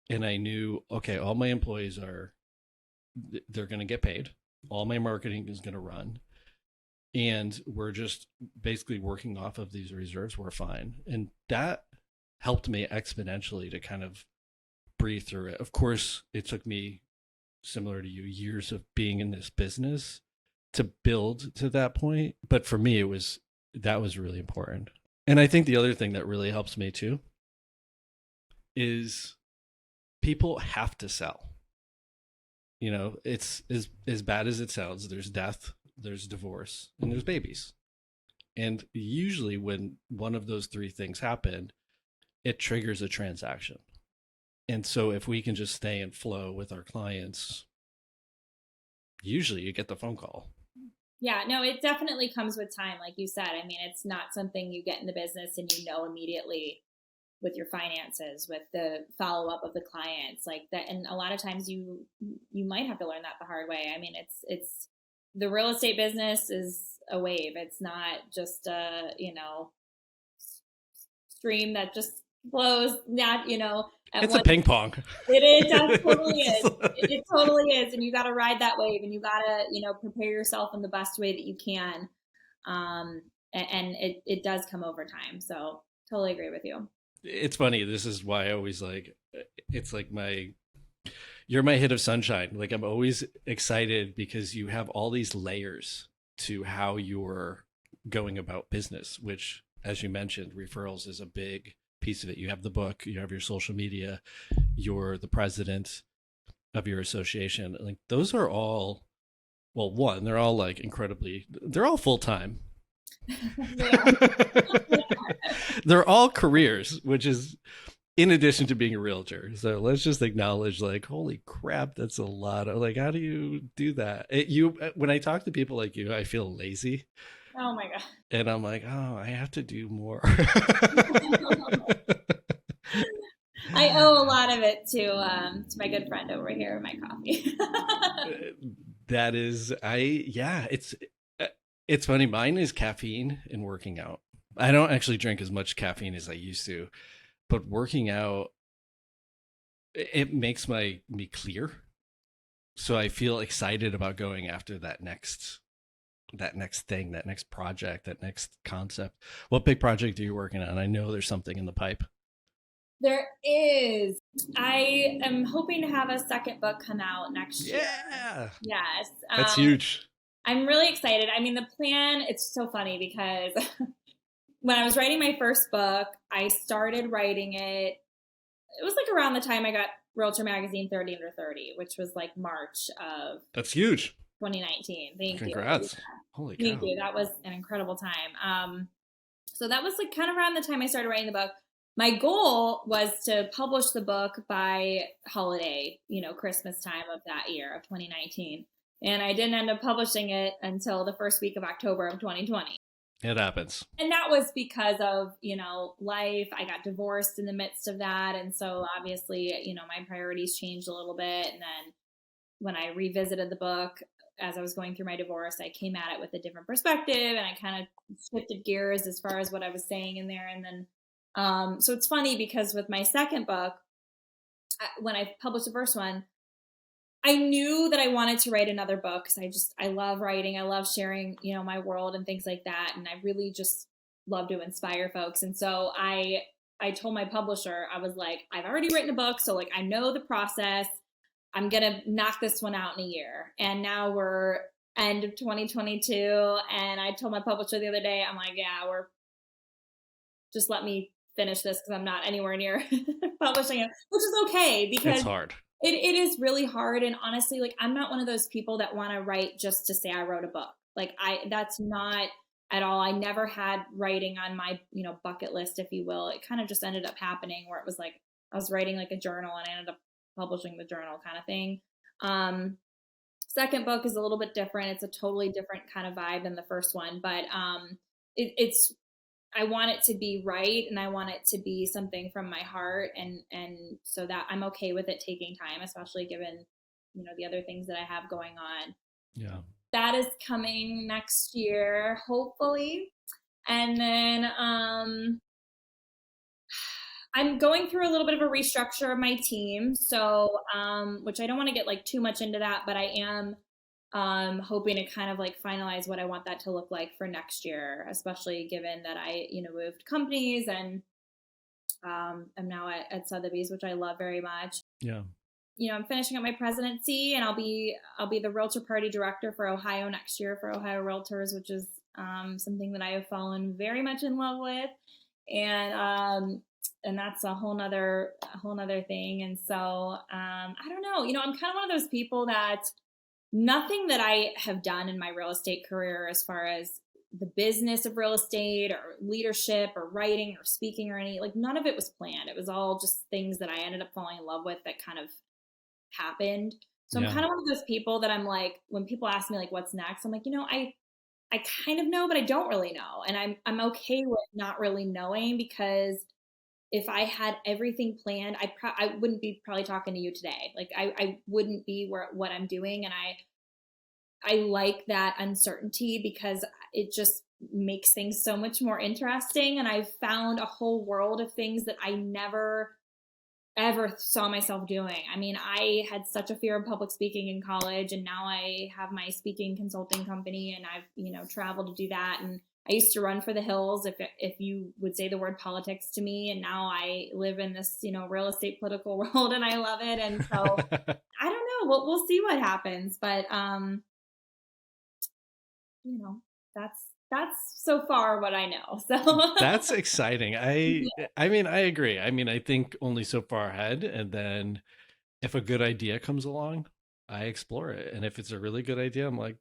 A: and I knew, okay, all my employees they're going to get paid, all my marketing is going to run, and we're just basically working off of these reserves, we're fine. And that helped me exponentially to kind of breathe through it. Of course, it took me, similar to you, years of being in this business to build to that point. But for me, that was really important. And I think the other thing that really helps me too is people have to sell. It's as bad as it sounds. There's death, there's divorce, and there's babies. And usually when one of those three things happen, it triggers a transaction. And so if we can just stay in flow with our clients, usually you get the phone call.
B: Yeah, no, it definitely comes with time. Like you said, I mean, it's not something you get in the business and immediately your finances, with the follow up of the clients, like that. And a lot of times you might have to learn that the hard way. I mean, it's the real estate business is a wave. It's not just a, stream that just flows, not,
A: it's a ping pong.
B: It totally is. It totally is. And you got to ride that wave, and you got to, prepare yourself in the best way that you can. And it does come over time. So totally agree with you.
A: It's funny. This is why I always it's like you're my hit of sunshine. Like, I'm always excited because you have all these layers to how you're going about business, which, as you mentioned, referrals is a big piece of it. You have the book, you have your social media, you're the president of your association. Like, those are all, well, one, they're all they're all full-time. They're all careers, which is in addition to being a realtor. So let's just acknowledge, holy crap, that's a lot of, how do you do that? When I talk to people like you, I feel lazy.
B: Oh my God.
A: And I'm like, oh, I have to do more.
B: I owe a lot of it to my good friend over here, my coffee.
A: That is, it's funny. Mine is caffeine and working out. I don't actually drink as much caffeine as I used to, but working out, it makes me clear. So I feel excited about going after that next thing, that next project, that next concept. What big project are you working on? I know there's something in the pipe.
B: There is. I am hoping to have a second book come out next year.
A: Yeah.
B: Yes.
A: That's huge.
B: I'm really excited. I mean, the plan, it's so funny because when I was writing my first book, I started writing it. It was around the time I got Realtor Magazine 30 Under 30, which was March of.
A: That's huge.
B: 2019. Thank you.
A: Congrats. Holy cow.
B: Thank you. That was an incredible time. So that was kind of around the time I started writing the book. My goal was to publish the book by holiday, Christmas time of that year of 2019. And I didn't end up publishing it until the first week of October of 2020.
A: It happens.
B: And that was because of, life. I got divorced in the midst of that. And so obviously, my priorities changed a little bit. And then when I revisited the book, as I was going through my divorce, I came at it with a different perspective, and I kind of shifted gears as far as what I was saying in there. And then, so it's funny because with my second book, when I published the first one, I knew that I wanted to write another book because I love writing. I love sharing, my world and things like that. And I really just love to inspire folks. And so I told my publisher, I was like, I've already written a book. So I know the process. I'm going to knock this one out in a year. And now we're end of 2022. And I told my publisher the other day, I'm like, yeah, just let me finish this because I'm not anywhere near publishing it, which is okay because
A: it's hard.
B: It is really hard. And honestly, I'm not one of those people that want to write just to say I wrote a book. That's not at all. I never had writing on my, bucket list, if you will. It kind of just ended up happening where it was I was writing a journal and I ended up publishing the journal kind of thing. Second book is a little bit different. It's a totally different kind of vibe than the first one, but I want it to be right, and I want it to be something from my heart, and so that I'm okay with it taking time, especially given the other things that I have going on.
A: Yeah,
B: that is coming next year, hopefully, and then I'm going through a little bit of a restructure of my team, so which I don't want to get too much into that, but I am hoping to kind of finalize what I want that to look like for next year, especially given that I, moved companies and I'm now at Sotheby's, which I love very much.
A: Yeah.
B: I'm finishing up my presidency, and I'll be the Realtor Party Director for Ohio next year for Ohio Realtors, which is something that I have fallen very much in love with. And that's a whole nother thing. And so I don't know, I'm kind of one of those people that nothing that I have done in my real estate career as far as the business of real estate or leadership or writing or speaking or none of it was planned. It was all just things that I ended up falling in love with that kind of happened. So I'm kind of one of those people that I'm when people ask me what's next, I'm I kind of know, but I don't really know. And I'm okay with not really knowing, because if I had everything planned, I wouldn't be probably talking to you today. Like I wouldn't be what I'm doing. And I like that uncertainty because it just makes things so much more interesting. And I've found a whole world of things that I never ever saw myself doing. I mean, I had such a fear of public speaking in college, and now I have my speaking consulting company, and I've, traveled to do that. And I used to run for the hills if you would say the word politics to me, and now I live in this, real estate political world, and I love it. And so I don't know, we'll see what happens, but you know, that's so far what I know. So
A: That's exciting. I mean, I agree. I mean, I think only so far ahead, and then if a good idea comes along, I explore it. And if it's a really good idea, I'm like,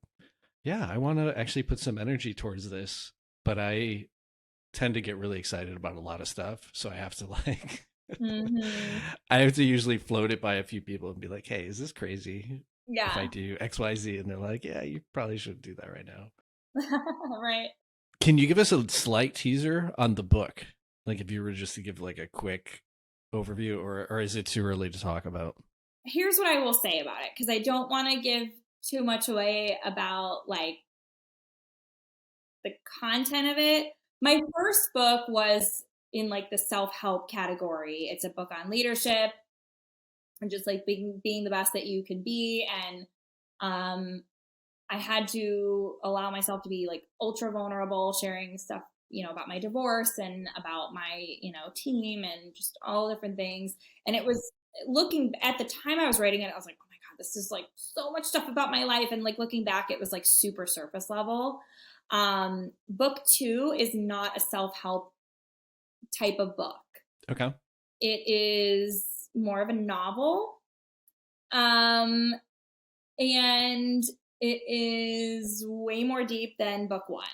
A: yeah, I want to actually put some energy towards this. But I tend to get really excited about a lot of stuff, so I have to like
B: hmm
A: I have to usually float it by a few people and be like, "Hey, is this crazy if I
B: yeah.
A: do XYZ?" And they're like, "Yeah, you probably shouldn't do that right now."
B: Right.
A: Can you give us a slight teaser on the book? Like if you were just to give like a quick overview, or is it too early to talk about?
B: Here's what I will say about it, because I don't want to give too much away about like the content of it. My first book was in like the self-help category. It's a book on leadership and just like being the best that you can be. And I had to allow myself to be like ultra vulnerable, sharing stuff, about my divorce and about my, team and just all different things. And it was, looking at the time I was writing it, I was like, oh my God, this is like so much stuff about my life. And like looking back, it was like super surface level. Book two is not a self-help type of book.
A: Okay.
B: It is more of a novel. Um, and it is way more deep than book one.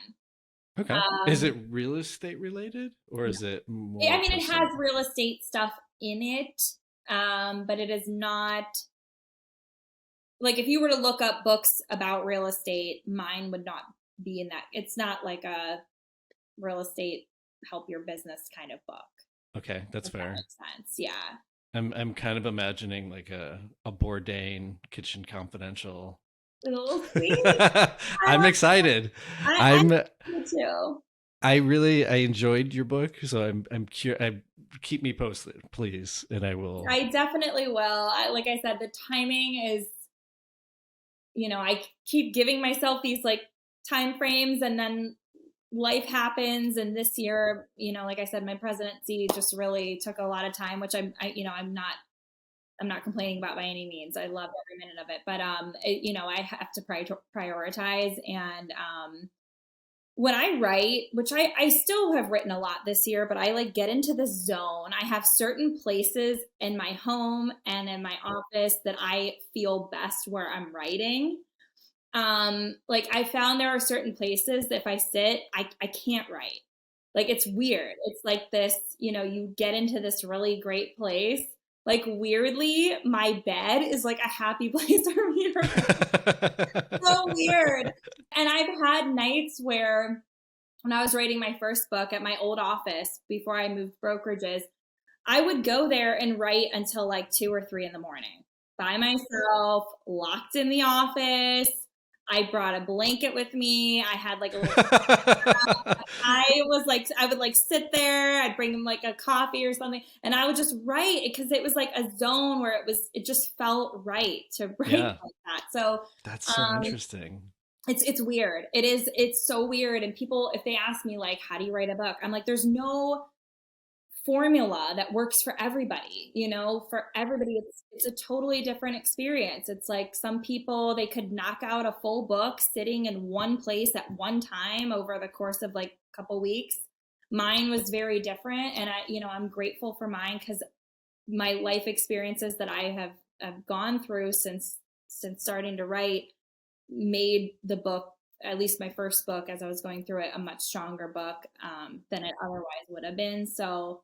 A: Okay. Is it real estate related, or is it
B: I
A: more
B: mean, it
A: personal?
B: has real estate stuff in it, but it is not like if you were to look up books about real estate, mine would not be in that. It's not like a real estate help your business kind of book.
A: Okay, that's
B: If that
A: fair.
B: makes sense. Yeah.
A: I'm kind of imagining like a Bourdain Kitchen Confidential.
B: Oh, sweet. I
A: I'm
B: like
A: excited.
B: I
A: I'm
B: me too.
A: I enjoyed your book, so I'm curious. Keep me posted, please, and I will.
B: I definitely will. Like I said, the timing is, I keep giving myself these like time frames, and then life happens. And this year, like I said, my presidency just really took a lot of time, which I'm not complaining about by any means. I love every minute of it, but I have to prioritize. And when I write, which I still have written a lot this year, but I like get into the zone. I have certain places in my home and in my office that I feel best where I'm writing. Like I found there are certain places that if I sit, I can't write. Like it's weird. It's like this, you get into this really great place. Like weirdly, my bed is like a happy place for me to write. So weird. And I've had nights where when I was writing my first book at my old office before I moved brokerages, I would go there and write until like 2 or 3 in the morning by myself, locked in the office. I brought a blanket with me. I had like a little, I would like sit there. I'd bring them like a coffee or something, and I would just write because it was like a zone where it just felt right to write
A: Yeah,
B: like that. So,
A: that's so
B: um,
A: interesting.
B: it's weird. It's so weird. And people, if they ask me like, how do you write a book? I'm like, there's no formula that works for everybody. For everybody, it's a totally different experience. It's like some people, they could knock out a full book sitting in one place at one time over the course of like a couple weeks. Mine was very different, and I'm grateful for mine because my life experiences that I have gone through since starting to write made the book, at least my first book, as I was going through it, a much stronger book than it otherwise would have been. So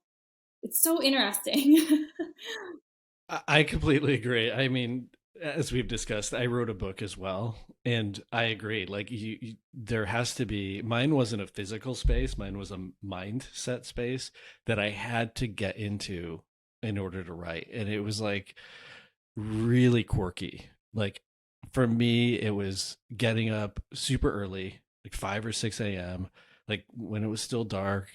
B: it's so interesting.
A: I completely agree. I mean, as we've discussed, I wrote a book as well, and I agree. Like there has to be. Mine wasn't a physical space. Mine was a mindset space that I had to get into in order to write, and it was like really quirky. Like for me, it was getting up super early, like 5 or 6 a.m., like when it was still dark,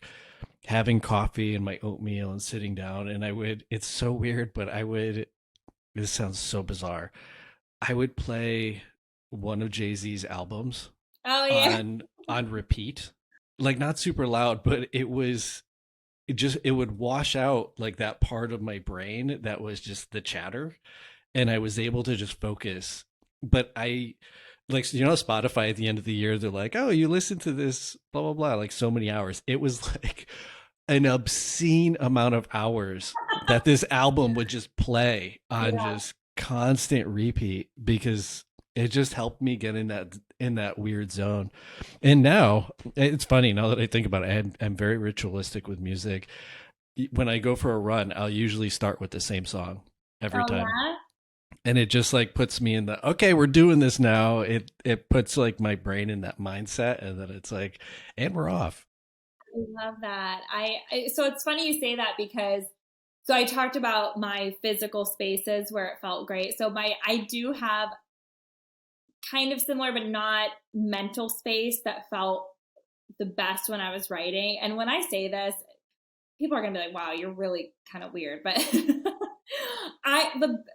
A: having coffee and my oatmeal and sitting down. And I would. It's so weird, but I would. This sounds so bizarre. I would play one of Jay-Z's albums
B: Oh yeah.
A: on repeat. Like not super loud, but it would wash out like that part of my brain that was just the chatter, and I was able to just focus. But I like Spotify at the end of the year they're like, "Oh, you listen to this blah blah blah like so many hours." It was like an obscene amount of hours that this album would just play on
B: Yeah.
A: just constant repeat because it just helped me get in that weird zone. And now it's funny now that I think about it, I'm very ritualistic with music. When I go for a run, I'll usually start with the same song every
B: Oh
A: time.
B: yeah.
A: And it just like puts me in the okay, we're doing this now. It puts like my brain in that mindset, and then it's like, and we're off.
B: I love that. So it's funny you say that because so I talked about my physical spaces where it felt great. So I do have kind of similar but not mental space that felt the best when I was writing. And when I say this, people are going to be like, "Wow, you're really kind of weird." But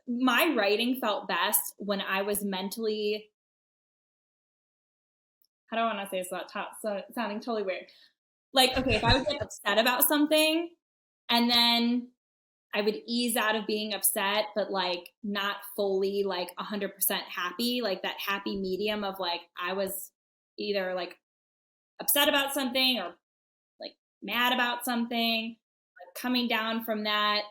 B: my writing felt best when I was mentally, I don't want to say this without sounding totally weird. Like, okay, if I was like upset about something and then I would ease out of being upset, but like not fully like 100% happy, like that happy medium of like I was either like upset about something or like mad about something, like coming down from that,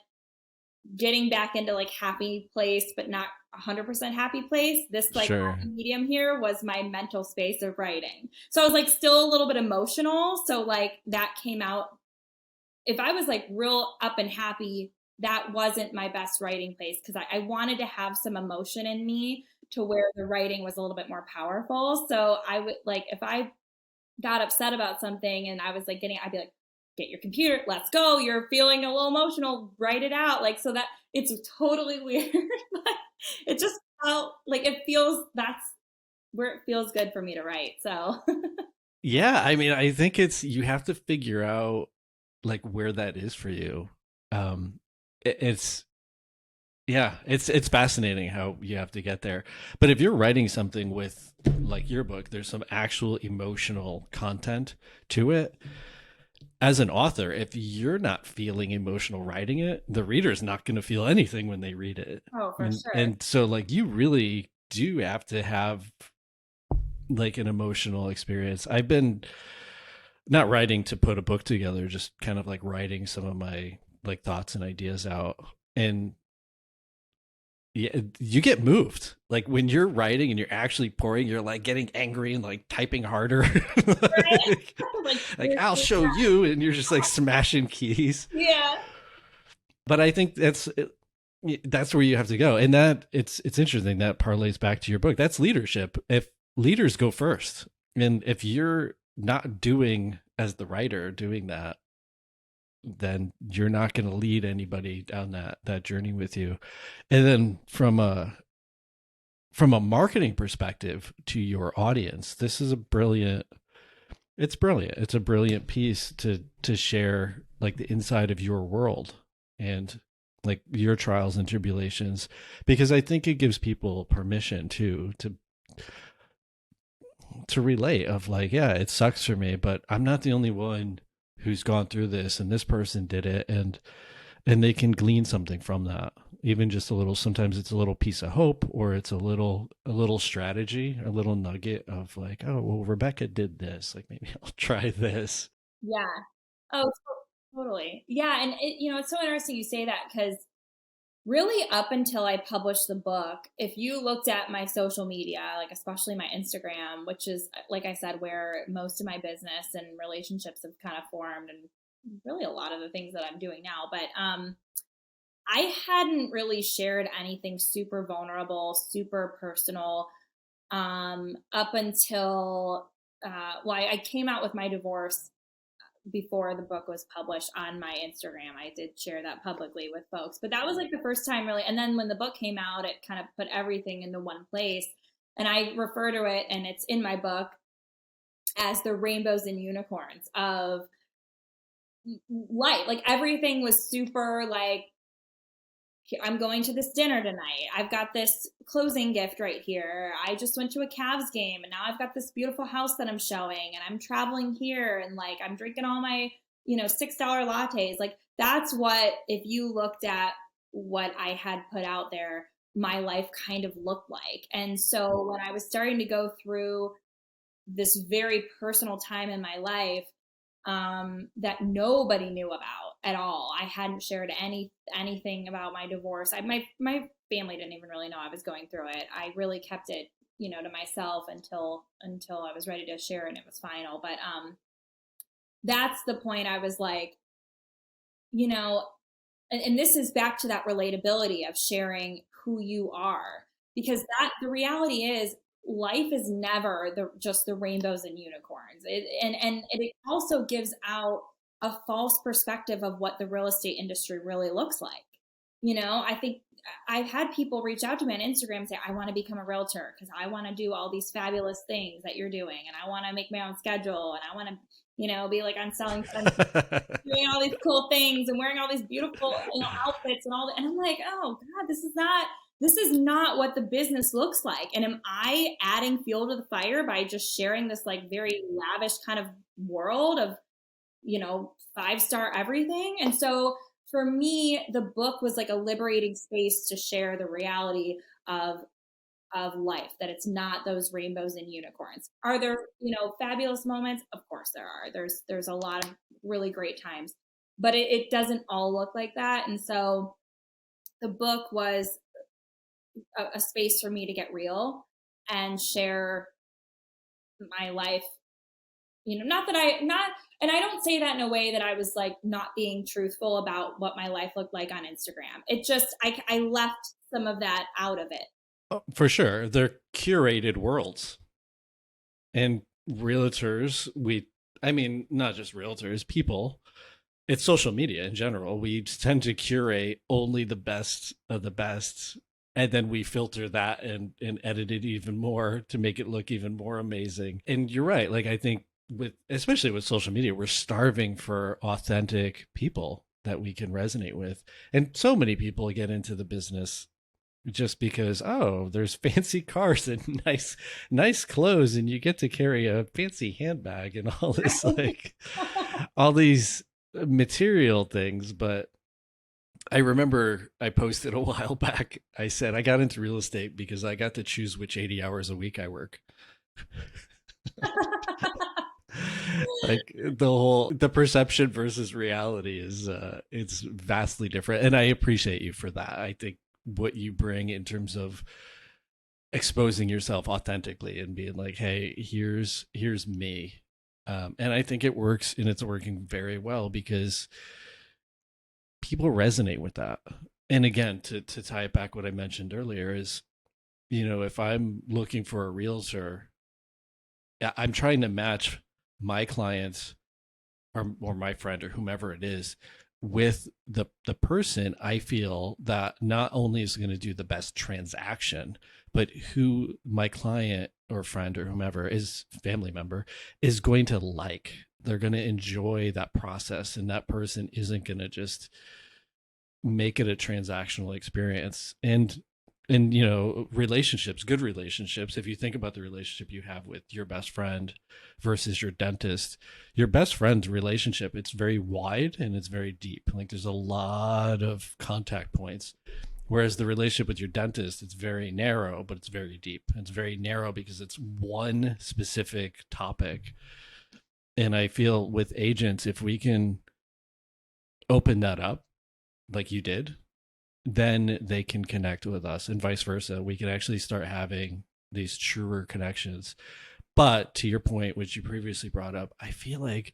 B: getting back into like happy place, but not 100% happy place. This like
A: Sure.
B: happy medium here was my mental space of writing. So I was like still a little bit emotional. So like that came out. If I was like real up and happy, that wasn't my best writing place because I wanted to have some emotion in me to where the writing was a little bit more powerful. So I would like if I got upset about something and I was like I'd be like, get your computer, let's go. You're feeling a little emotional, write it out. Like, so that it's totally weird, but it just felt like it feels that's where it feels good for me to write. So,
A: Yeah, I mean, I think you have to figure out like where that is for you. Um, it's yeah, it's fascinating how you have to get there. But if you're writing something with like your book, there's some actual emotional content to it. As an author, if you're not feeling emotional writing it, the reader's not going to feel anything when they read it.
B: oh, for
A: And,
B: sure.
A: and so like you really do have to have like an emotional experience. I've been not writing to put a book together, just kind of like writing some of my like thoughts and ideas out. And yeah, you get moved. Like when you're writing and you're actually pouring, you're like getting angry and like typing harder.
B: Right?
A: like,
B: Like,
A: like I'll show you, and you're just like smashing keys.
B: yeah.
A: But I think that's where you have to go, and that it's interesting that parlays back to your book. That's leadership. If leaders go first, and if you're not doing as the writer doing that, then you're not going to lead anybody down that journey with you. And then from a marketing perspective to your audience, this is a brilliant. It's brilliant. It's a brilliant piece to share like the inside of your world and like your trials and tribulations, because I think it gives people permission to relate of like, yeah, it sucks for me, but I'm not the only one who's gone through this, and this person did it, and they can glean something from that, even just a little. Sometimes it's a little piece of hope, or it's a little strategy, a little nugget of like, oh well, Rebecca did this, like maybe I'll try this.
B: Yeah. Oh, totally. Yeah. And it's so interesting you say that because really up until I published the book, if you looked at my social media, like especially my Instagram, which is, like I said, where most of my business and relationships have kind of formed and really a lot of the things that I'm doing now. But I hadn't really shared anything super vulnerable, super personal, up until, I came out with my divorce before the book was published on my Instagram. I did share that publicly with folks, but that was like the first time really. And then when the book came out, it kind of put everything into one place. And I refer to it, and it's in my book, as the rainbows and unicorns of life. Like everything was super like, I'm going to this dinner tonight. I've got this closing gift right here. I just went to a Cavs game, and now I've got this beautiful house that I'm showing, and I'm traveling here, and like I'm drinking all my, $6 lattes. Like that's what, if you looked at what I had put out there, my life kind of looked like. And so when I was starting to go through this very personal time in my life, that nobody knew about at all. I hadn't shared anything about my divorce. My family didn't even really know I was going through it. I really kept it, to myself until I was ready to share and it was final. But that's the point. I was like, and this is back to that relatability of sharing who you are, because the reality is life is never just the rainbows and unicorns. And it also gives out a false perspective of what the real estate industry really looks like. I think I've had people reach out to me on Instagram and say, I want to become a realtor because I want to do all these fabulous things that you're doing. And I want to make my own schedule. And I want to, be like on Selling Sunday, doing all these cool things and wearing all these beautiful, outfits and all that. And I'm like, oh God, this is not what the business looks like. And am I adding fuel to the fire by just sharing this like very lavish kind of world of, 5-star everything? And so for me, the book was like a liberating space to share the reality of life, that it's not those rainbows and unicorns. Are there, fabulous moments? Of course there are. There's a lot of really great times, but it doesn't all look like that. And so the book was a space for me to get real and share my life. And I don't say that in a way that I was like not being truthful about what my life looked like on Instagram. It just, I left some of that out of it.
A: Oh, for sure. They're curated worlds. And realtors, not just realtors, people, it's social media in general. We tend to curate only the best of the best. And then we filter that and edit it even more to make it look even more amazing. And you're right. Like, I think especially with social media, we're starving for authentic people that we can resonate with. And so many people get into the business just because, there's fancy cars and nice clothes, and you get to carry a fancy handbag and all this, like all these material things. But I remember I posted a while back, I said I got into real estate because I got to choose which 80 hours a week I work. Like the perception versus reality is it's vastly different. And I appreciate you for that. I think what you bring in terms of exposing yourself authentically and being like, hey, here's me. And I think it works, and it's working very well because people resonate with that. And again, to tie it back, what I mentioned earlier is, if I'm looking for a realtor, I'm trying to match my clients or my friend or whomever it is with the person I feel that not only is going to do the best transaction, but who my client or friend or whomever is, family member, is going to like. They're going to enjoy that process, and that person isn't going to just make it a transactional experience. And relationships, good relationships, if you think about the relationship you have with your best friend versus your dentist, your best friend's relationship, it's very wide and it's very deep. Like there's a lot of contact points. Whereas the relationship with your dentist, it's very narrow, but it's very deep. It's very narrow because it's one specific topic. And I feel with agents, if we can open that up like you did, then they can connect with us, and vice versa. We can actually start having these truer connections. But to your point, which you previously brought up, I feel like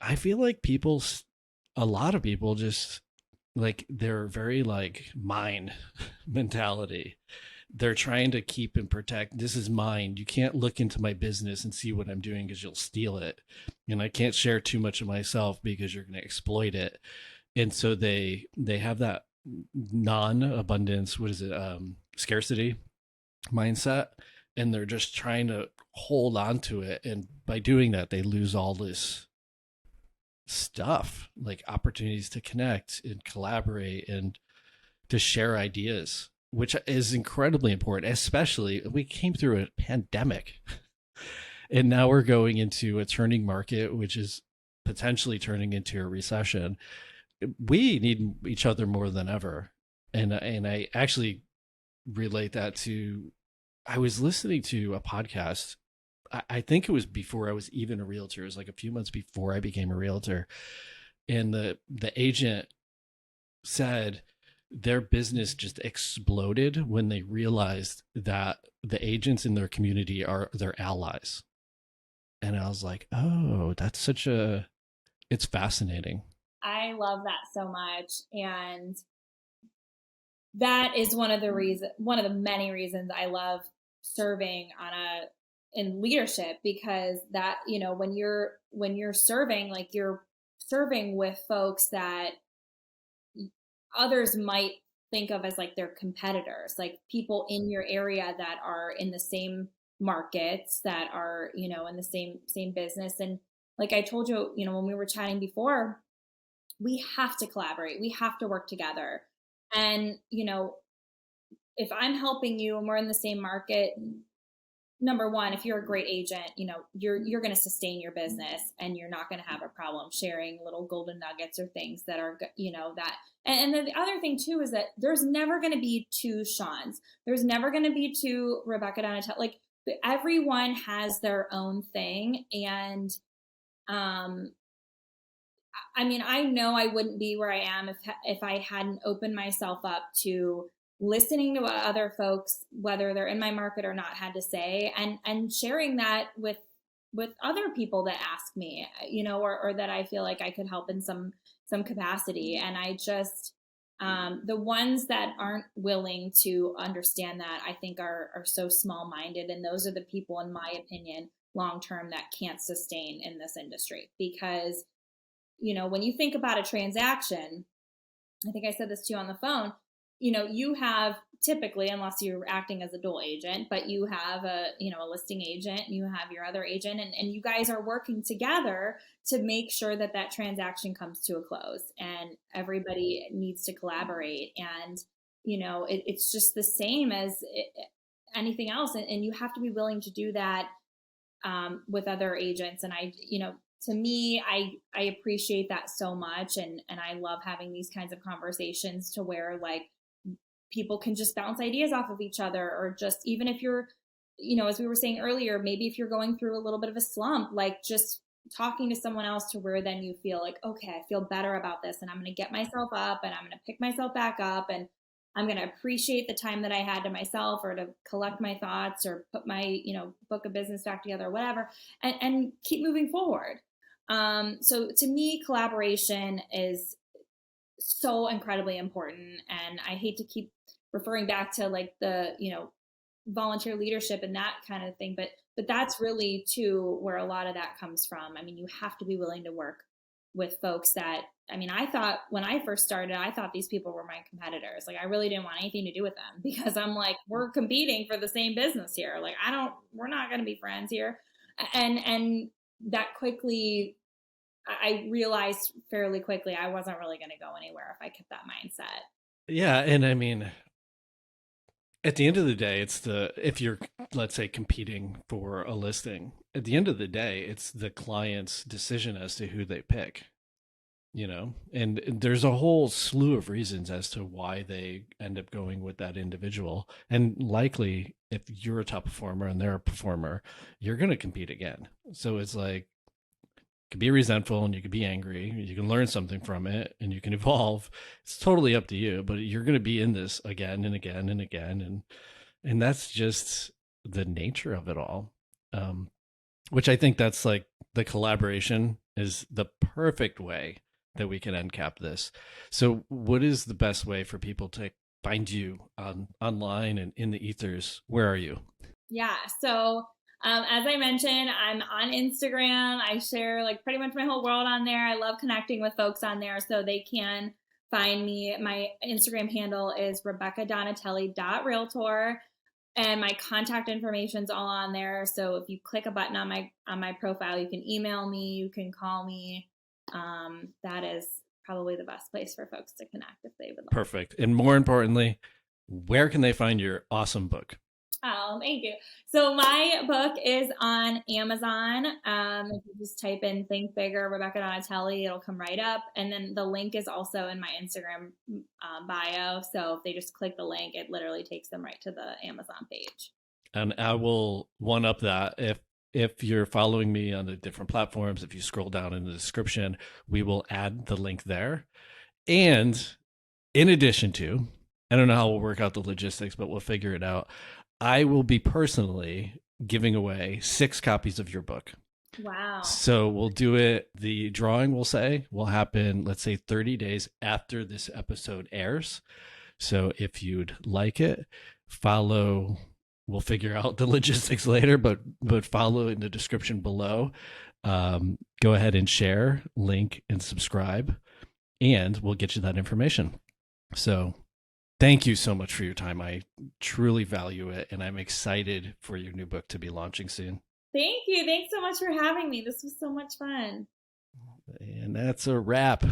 A: a lot of people just like they're very like mine mentality. They're trying to keep and protect. This is mine. You can't look into my business and see what I'm doing because you'll steal it. And I can't share too much of myself because you're going to exploit it. And so they have that non-abundance, what is it? Scarcity mindset, and they're just trying to hold on to it. And by doing that, they lose all this stuff, like opportunities to connect and collaborate and to share ideas, which is incredibly important. Especially, we came through a pandemic and now we're going into a turning market, which is potentially turning into a recession. We need each other more than ever. And I actually relate that to, I was listening to a podcast. I think it was before I was even a realtor. It was like a few months before I became a realtor. And the agent said their business just exploded when they realized that the agents in their community are their allies. And I was like, oh, that's such a, it's fascinating.
B: I love that so much. And that is one of the many reasons I love serving in leadership, because that, when you're serving, like you're serving with folks that others might think of as like their competitors, like people in your area that are in the same markets, that are, in the same business. And like I told you, when we were chatting before, we have to collaborate. We have to work together. And, if I'm helping you and we're in the same market, number one, if you're a great agent, you're going to sustain your business and you're not going to have a problem sharing little golden nuggets or things that are, that. And then the other thing too, is that there's never going to be two Shawns. There's never going to be two Rebecca Donatello. Like everyone has their own thing. And, I mean, I know I wouldn't be where I am if I hadn't opened myself up to listening to what other folks, whether they're in my market or not, had to say, and sharing that with other people that ask me, or that I feel like I could help in some capacity. And I just, the ones that aren't willing to understand that, I think are so small minded. And those are the people, in my opinion, long term, that can't sustain in this industry. Because when you think about a transaction, I think I said this to you on the phone, you have typically, unless you're acting as a dual agent, but you have a listing agent, and you have your other agent, and you guys are working together to make sure that that transaction comes to a close, and everybody needs to collaborate. And, it's just the same as anything else. And you have to be willing to do that with other agents. And to me, I appreciate that so much. And I love having these kinds of conversations to where like people can just bounce ideas off of each other, or just, even if you're, as we were saying earlier, maybe if you're going through a little bit of a slump, like just talking to someone else to where then you feel like, okay, I feel better about this, and I'm going to get myself up, and I'm going to pick myself back up, and I'm going to appreciate the time that I had to myself, or to collect my thoughts, or put my, book of business back together, or whatever, and keep moving forward. So to me, collaboration is so incredibly important. And I hate to keep referring back to like the, volunteer leadership and that kind of thing, but that's really too where a lot of that comes from. I mean, you have to be willing to work with folks that, I mean, I thought when I first started, I thought these people were my competitors. Like I really didn't want anything to do with them, because I'm like, we're competing for the same business here. Like we're not going to be friends here. And that quickly, I realized fairly quickly I wasn't really going to go anywhere if I kept that mindset.
A: Yeah. And I mean, at the end of the day, if you're, let's say, competing for a listing, at the end of the day, it's the client's decision as to who they pick, and there's a whole slew of reasons as to why they end up going with that individual. And likely, if you're a top performer and they're a performer, you're going to compete again. So it's like, can be resentful and you can be angry. You can learn something from it and you can evolve. It's totally up to you, but you're going to be in this again and again and again. And that's just the nature of it all. Which I think that's like the collaboration is the perfect way that we can end cap this. So what is the best way for people to find you online and in the ethers? Where are you?
B: Yeah. So as I mentioned, I'm on Instagram. I share like pretty much my whole world on there. I love connecting with folks on there so they can find me. My Instagram handle is rebeccadonatelli.realtor. And my contact information is all on there. So if you click a button on my profile, you can email me, you can call me. That is probably the best place for folks to connect if they would like.
A: Perfect. And more importantly, where can they find your awesome book?
B: Oh, thank you. So my book is on Amazon. If you just type in Think Bigger, Rebecca Donatelli, it'll come right up. And then the link is also in my Instagram bio. So if they just click the link, it literally takes them right to the Amazon page.
A: And I will one up that if you're following me on the different platforms, if you scroll down in the description, we will add the link there. And in addition to, I don't know how we'll work out the logistics, but we'll figure it out. I will be personally giving away 6 copies of your book.
B: Wow.
A: So we'll do it. The drawing will happen, let's say 30 days after this episode airs. So if you'd like it, follow, we'll figure out the logistics later, but follow in the description below. Go ahead and share, link, and subscribe, and we'll get you that information. So thank you so much for your time. I truly value it, and I'm excited for your new book to be launching soon.
B: Thank you. Thanks so much for having me. This was so much fun.
A: And that's a wrap.